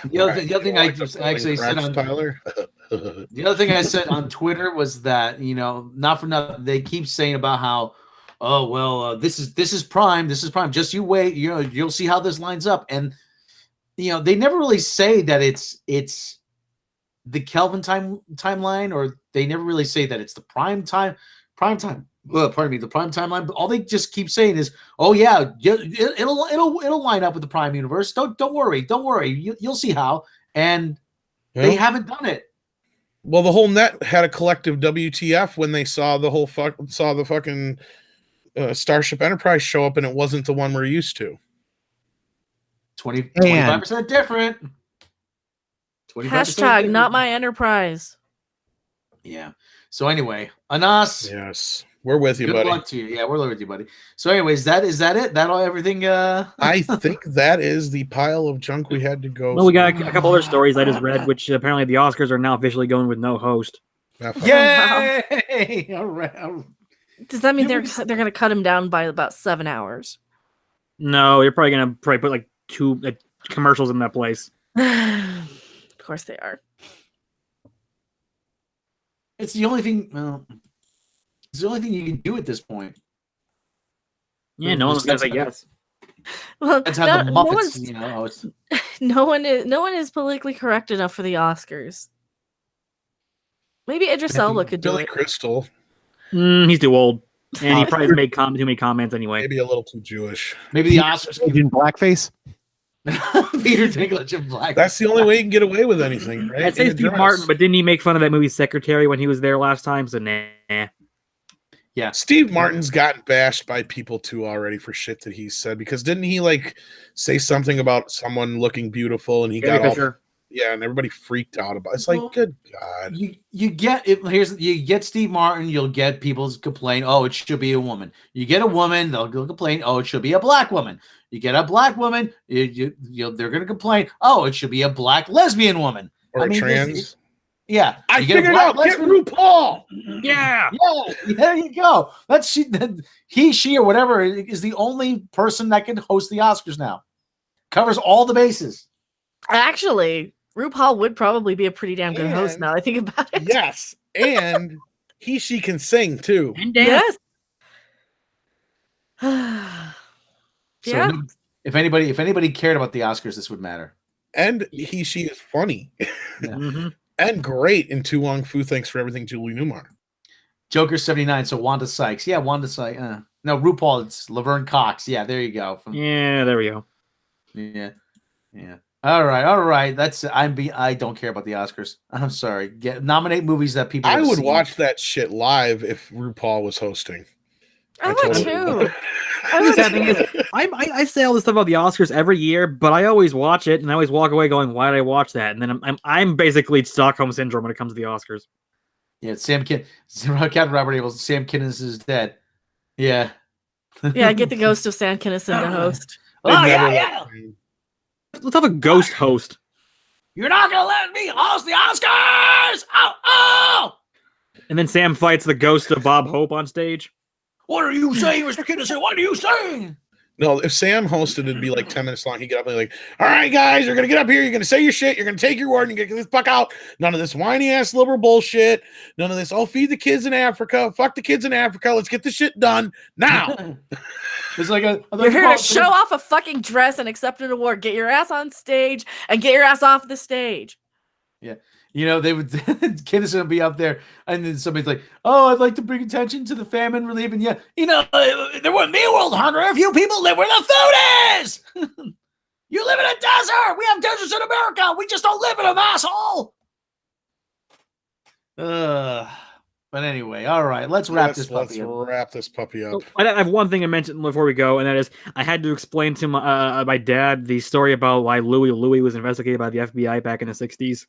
The other thing I just actually said on Tyler. The other thing I said on Twitter was that, you know, not for nothing, they keep saying about how, oh well, this is Prime. This is Prime. Just you wait. You know, you'll see how this lines up. And you know, they never really say that it's the Kelvin timeline, or they never really say that it's the prime time. Well, pardon me, the prime timeline. But all they just keep saying is, "Oh yeah, it'll line up with the Prime universe. Don't worry. You'll see how." And they haven't done it. Well, the whole net had a collective WTF when they saw the fucking Starship Enterprise show up, and it wasn't the one we're used to. 25% different. 25% Hashtag different. not my Enterprise. Yeah. So anyway, Anas. Yes, we're with you, Good buddy. luck to you. Yeah, we're with you, buddy. So, anyways, is that it? That all? Everything? I think that is the pile of junk we had to go. Well, we got a couple other stories I just read, which apparently the Oscars are now officially going with no host. Yay! All right. Does that mean they're going to cut him down by about 7 hours? No, you're probably going to put like 2 commercials in that place. Of course they are. It's the only thing. Well, it's the only thing you can do at this point. Yeah, no one's going to say yes. Well, That's how the Muppets. No one is politically correct enough for the Oscars. Maybe Idris Elba could do Billy it. Crystal. He's too old, and he probably made too many comments anyway. Maybe a little too Jewish. Maybe the Oscars in blackface. Peter Dinklage in black. That's the only way you can get away with anything, right? I'd say Steve Martin, but didn't he make fun of that movie's secretary when he was there last time? So nah. Yeah, Steve Martin's gotten bashed by people too already for shit that he said, because didn't he like say something about someone looking beautiful and he got all, and everybody freaked out about it. It's like, good God. You get Steve Martin, you'll get people complain, oh, it should be a woman. You get a woman, they'll complain, oh, it should be a black woman. You get a black woman, they're going to complain, oh, it should be a black lesbian woman. Or trans. Yeah, I you get a figured black out. Get lesbian- RuPaul. Yeah. Yeah, there you go. She, or whatever is the only person that can host the Oscars now. Covers all the bases. Actually, RuPaul would probably be a pretty damn good host And- now that I think about it. Yes, and she can sing too. And dance. Yes. So Yeah. if anybody cared about the Oscars, this would matter. And she is funny Mhm. and great in Too Long Fu. Thanks for everything, Julie Newmar. Joker 79. So Wanda Sykes. Yeah, Wanda Sykes. No, RuPaul. It's Laverne Cox. Yeah, there you go. Yeah, there we go. Yeah. All right. I don't care about the Oscars. I'm sorry. Nominate movies that people. I have would seen. watch that shit live if RuPaul was hosting. I would totally too. would. The sad thing is, I say all this stuff about the Oscars every year, but I always watch it and I always walk away going, "Why did I watch that?" And then I'm basically Stockholm syndrome when it comes to the Oscars. Yeah, Captain Robert Abel. Sam Kinnis is dead. Yeah. Yeah, get the ghost of Sam Kinison to host. They'd Oh, never yeah. let me. Let's have a ghost host. You're not gonna let me host the Oscars. Oh. And then Sam fights the ghost of Bob Hope on stage. What are you saying, Mr. Kinnison? What are you saying? No, if Sam hosted, it'd be like 10 minutes long. He'd get up and be like, all right, guys, you're going to get up here. You're going to say your shit. You're going to take your word and get this fuck out. None of this whiny ass liberal bullshit. None of this, feed the kids in Africa. Fuck the kids in Africa. Let's get this shit done now. It's like You're here to show off a fucking dress and accept an award. Get your ass on stage and get your ass off the stage. Yeah. You know, they would Kinnison would be up there, and then somebody's like, "Oh, I'd like to bring attention to the famine relief." And yeah, there wouldn't be a world hunger if you people live where the food is. You live in a desert. We have deserts in America. We just don't live in them, asshole. But anyway, all right, let's wrap this puppy up. Let's wrap this puppy up. I have one thing to mention before we go, and that is I had to explain to my dad the story about why Louis was investigated by the FBI back in the 60s.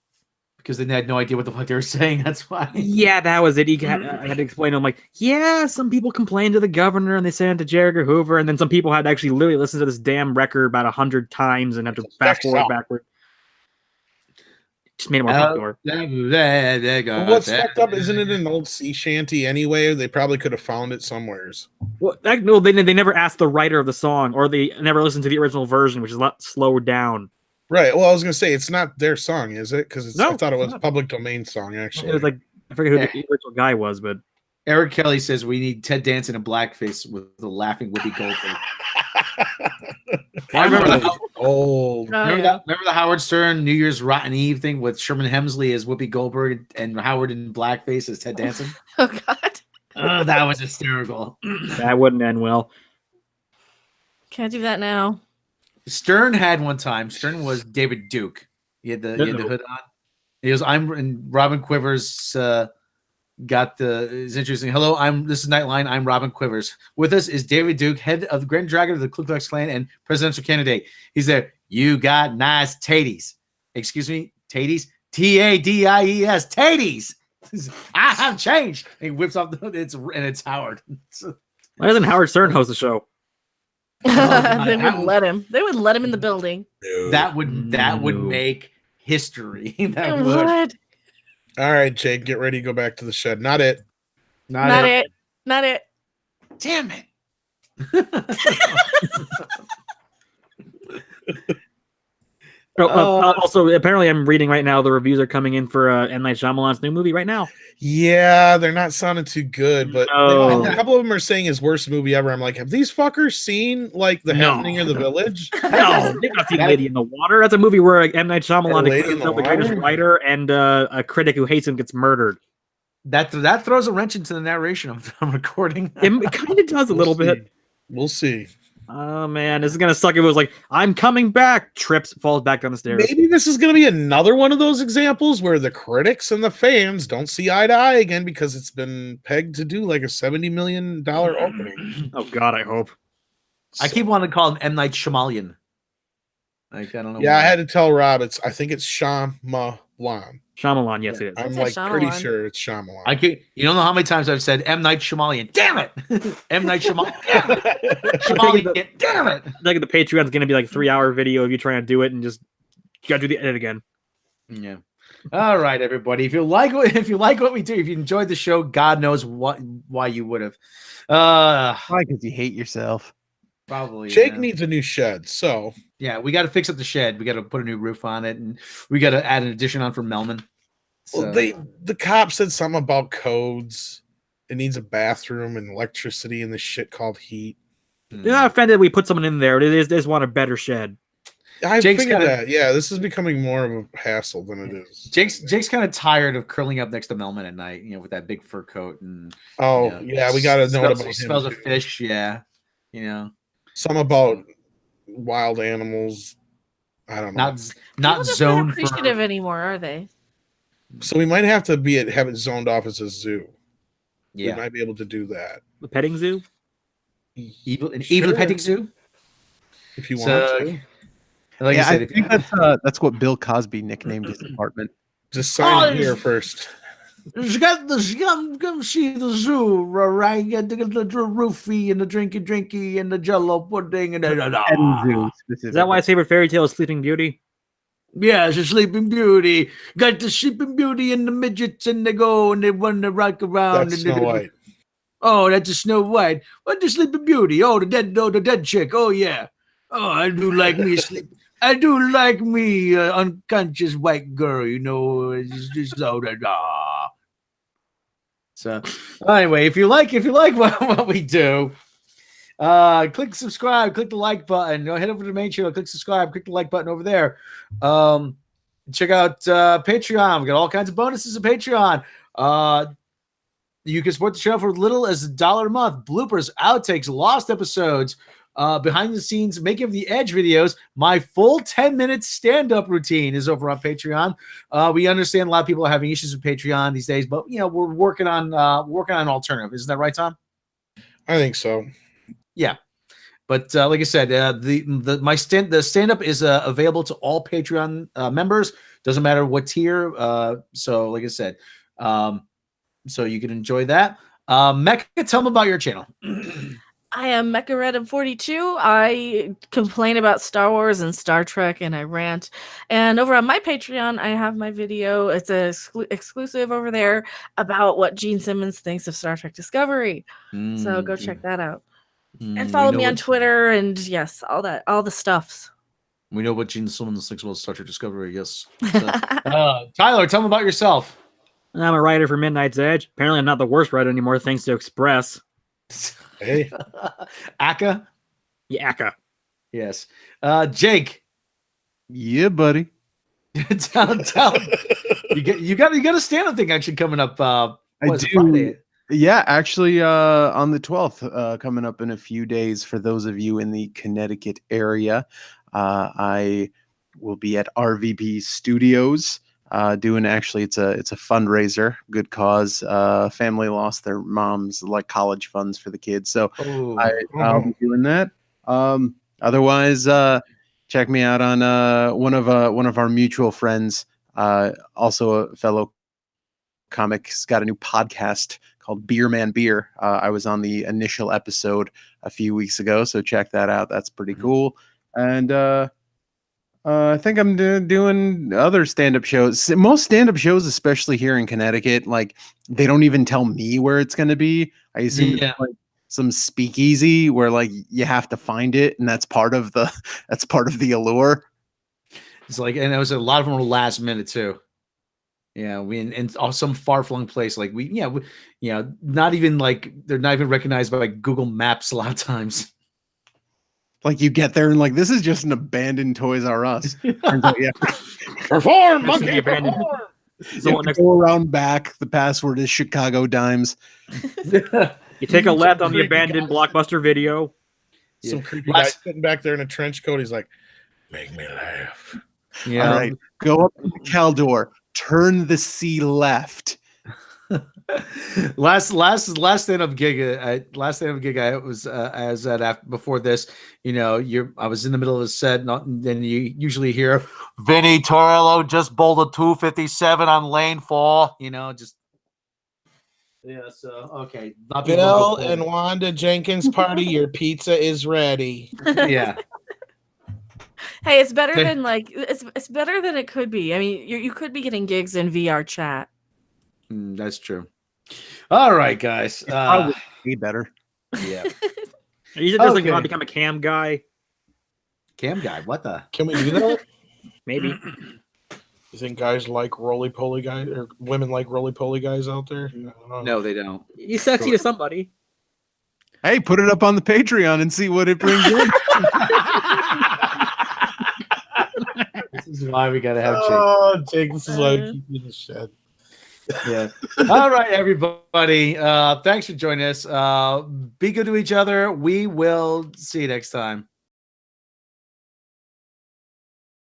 Because they had no idea what the fuck they were saying. That's why. Yeah, that was it. I had to explain to him, like, yeah, some people complained to the governor and they sent it to J. Edgar Hoover, and then some people had to actually literally listen to this damn record about 100 times and have to fast forward backward. Just made it more popular. What's fucked up, isn't it an old sea shanty anyway? They probably could have found it somewheres. Well, no, they never asked the writer of the song, or they never listened to the original version, which is a lot slower down. Right. Well, I was gonna say it's not their song, is it? Because No, I thought it was not. a public domain song. Actually, It was like I forget who the original guy was, but Eric Kelly says we need Ted Danson in blackface with the laughing Whoopi Goldberg. I remember the old. remember the Howard Stern New Year's Rotten Eve thing with Sherman Hemsley as Whoopi Goldberg and Howard in blackface as Ted Danson. Oh God. Oh, that was hysterical. that wouldn't end well. Can't do that now. Stern had one time. Stern was David Duke. He had the hood on. He goes, and Robin Quivers got is interesting. Hello, this is Nightline. I'm Robin Quivers. With us is David Duke, head of the Grand Dragon of the Ku Klux Klan and presidential candidate. He's there. You got nice taties. Excuse me, taties? Tadies. Taties. I have changed. And he whips off it's Howard. Why doesn't Howard Stern host the show? They wouldn't let him. They wouldn't let him in the building. That would make history. That would. What? All right, Jake, get ready to go back to the shed. Not it. Not it. Not it. Damn it. Also, apparently, I'm reading right now the reviews are coming in for M. Night Shyamalan's new movie right now. Yeah, they're not sounding too good, but No. a couple of them are saying his worst movie ever. I'm like, have these fuckers seen like The Happening of the Village? No, they've not seen Lady in the Water. That's a movie where M. Night Shyamalan Lady declares in the himself the greatest Water? writer, and a critic who hates him gets murdered. That throws a wrench into the narration of the recording. It kind of does a little bit. We'll see. Oh man, this is gonna suck. If it was like, I'm coming back, trips, falls back down the stairs. Maybe this is going to be another one of those examples where the critics and the fans don't see eye to eye again because it's been pegged to do like a $70 million opening. Oh God, I hope. I keep wanting to call him M. Night Shyamalan. Like, I don't know. Yeah, why. I had to tell Rob I think it's Shyamalan. Shyamalan, yes, it is. I'm It's like Shyamalan. pretty sure it's Shyamalan. You don't know how many times I've said M. Night Shyamalan. Damn it! M. Night Shyamalan. Damn it! Shyamalan. Damn it! Like the Patreon's gonna be like 3-hour video of you trying to do it, and just you gotta do the edit again. Yeah. All right, everybody. If you like what we do, if you enjoyed the show, God knows why you would have. Why? Because you hate yourself. Probably. Jake needs a new shed, so yeah, we got to fix up the shed. We got to put a new roof on it, and we got to add an addition on for Melman. So. Well, the cop said something about codes. It needs a bathroom and electricity and this shit called heat. They're not offended we put someone in there. They just want a better shed. I Jake's figured kinda- that. Yeah, this is becoming more of a hassle than it is. Jake's kind of tired of curling up next to Melman at night, with that big fur coat and. Yeah, we got to know about him. Smells of too. fish, yeah. Some about wild animals. I don't know. Not People just zoned aren't appreciative anymore, are they? So we might have to have it zoned off as a zoo. We Yeah, might be able to do that. The petting zoo? evil Sure. petting zoo. If you want So, to. like Yeah, I said, I think that's what Bill Cosby nicknamed his apartment. Just sign Oh, here first. come see the zoo, right? Get the roofie and the drinky and the Jello pudding and Petting zoo, Is that why his favorite fairy tale is Sleeping Beauty? Yeah, it's a Sleeping Beauty. Got the Sleeping Beauty and the midgets, and they go and they run the rock around. That's and Snow White. Oh, that's a Snow White. What the Sleeping Beauty? Oh, the dead chick. Oh yeah. Oh, I do like me sleep. I do like me unconscious white girl. It's just da. So anyway, if you like what we do, click subscribe, click the like button. Head over to the main channel, click subscribe, click the like button over there. Check out Patreon. We got all kinds of bonuses on Patreon. You can support the show for as little as $1 a month. Bloopers, outtakes, lost episodes, behind the scenes making of the Edge videos. My full 10-minute stand-up routine is over on Patreon. We understand a lot of people are having issues with Patreon these days, but we're working on an alternative. Isn't that right, Tom? I think so. Yeah. But like I said, the stand-up is available to all Patreon members. Doesn't matter what tier. So like I said, so you can enjoy that. Mecca, tell them about your channel. I am MechaRedem42. I complain about Star Wars and Star Trek, and I rant. And over on my Patreon, I have my video. It's exclusive over there about what Gene Simmons thinks of Star Trek Discovery. So go check that out. And follow me on Twitter, and yes, all the stuffs. We know what Gene Simmons thinks about Star Trek Discovery. Yes. So, Tyler, tell them about yourself. I'm a writer for Midnight's Edge. Apparently, I'm not the worst writer anymore, thanks to Express. Hey, Aka. Yeah, Aka. Yes. Jake. Yeah, buddy. tell you got a stand-up thing actually coming up. I do. Friday? Yeah, actually, on the 12th, coming up in a few days. For those of you in the Connecticut area, I will be at RVB Studios. Doing it's a fundraiser, good cause. Family lost their mom's college funds for the kids, so I'll be doing that. Otherwise, check me out on one of our mutual friends, also a fellow comic, has got a new podcast called Beer Man Beer. I was on the initial episode a few weeks ago, so check that out. That's pretty cool. And I think I'm doing other stand-up shows. Most stand-up shows, especially here in Connecticut, they don't even tell me where it's going to be. I assume it's some speakeasy where you have to find it, and that's part of the allure. It's and it was a lot of them were last minute too. Yeah, we in some far-flung place not even they're not even recognized by Google Maps a lot of times. You get there and this is just an abandoned Toys R Us. Turns out, perform, monkey, abandoned. perform. So go around back. The password is Chicago Dimes. You take a left on the abandoned Blockbuster Video. Some creepy guy sitting back there in a trench coat. He's like, "Make me laugh." Yeah. All right, go up to the Caldor. Turn the C left. last stand-up gig I was at before this, I was in the middle of a set, and then you usually hear Vinny Torello just bowled a 257 on lane 4, so okay. Bill and Wanda Jenkins party, your pizza is ready. Yeah. Hey, it's better than like it's better than it could be. I mean, you could be getting gigs in VR chat. That's true. All right, guys. Probably be better. Yeah. You said there's like Okay. want to become a cam guy. Cam guy, what the? Can we do that? Maybe. You think guys like roly-poly guys, or women like roly-poly guys out there? I don't know. No, they don't. He's sexy to somebody. Hey, put it up on the Patreon and see what it brings in. This is why we gotta have Jake. Oh, Jake, this is why we keep you in the shed. Yeah. All right, everybody. Thanks for joining us. Be good to each other. We will see you next time.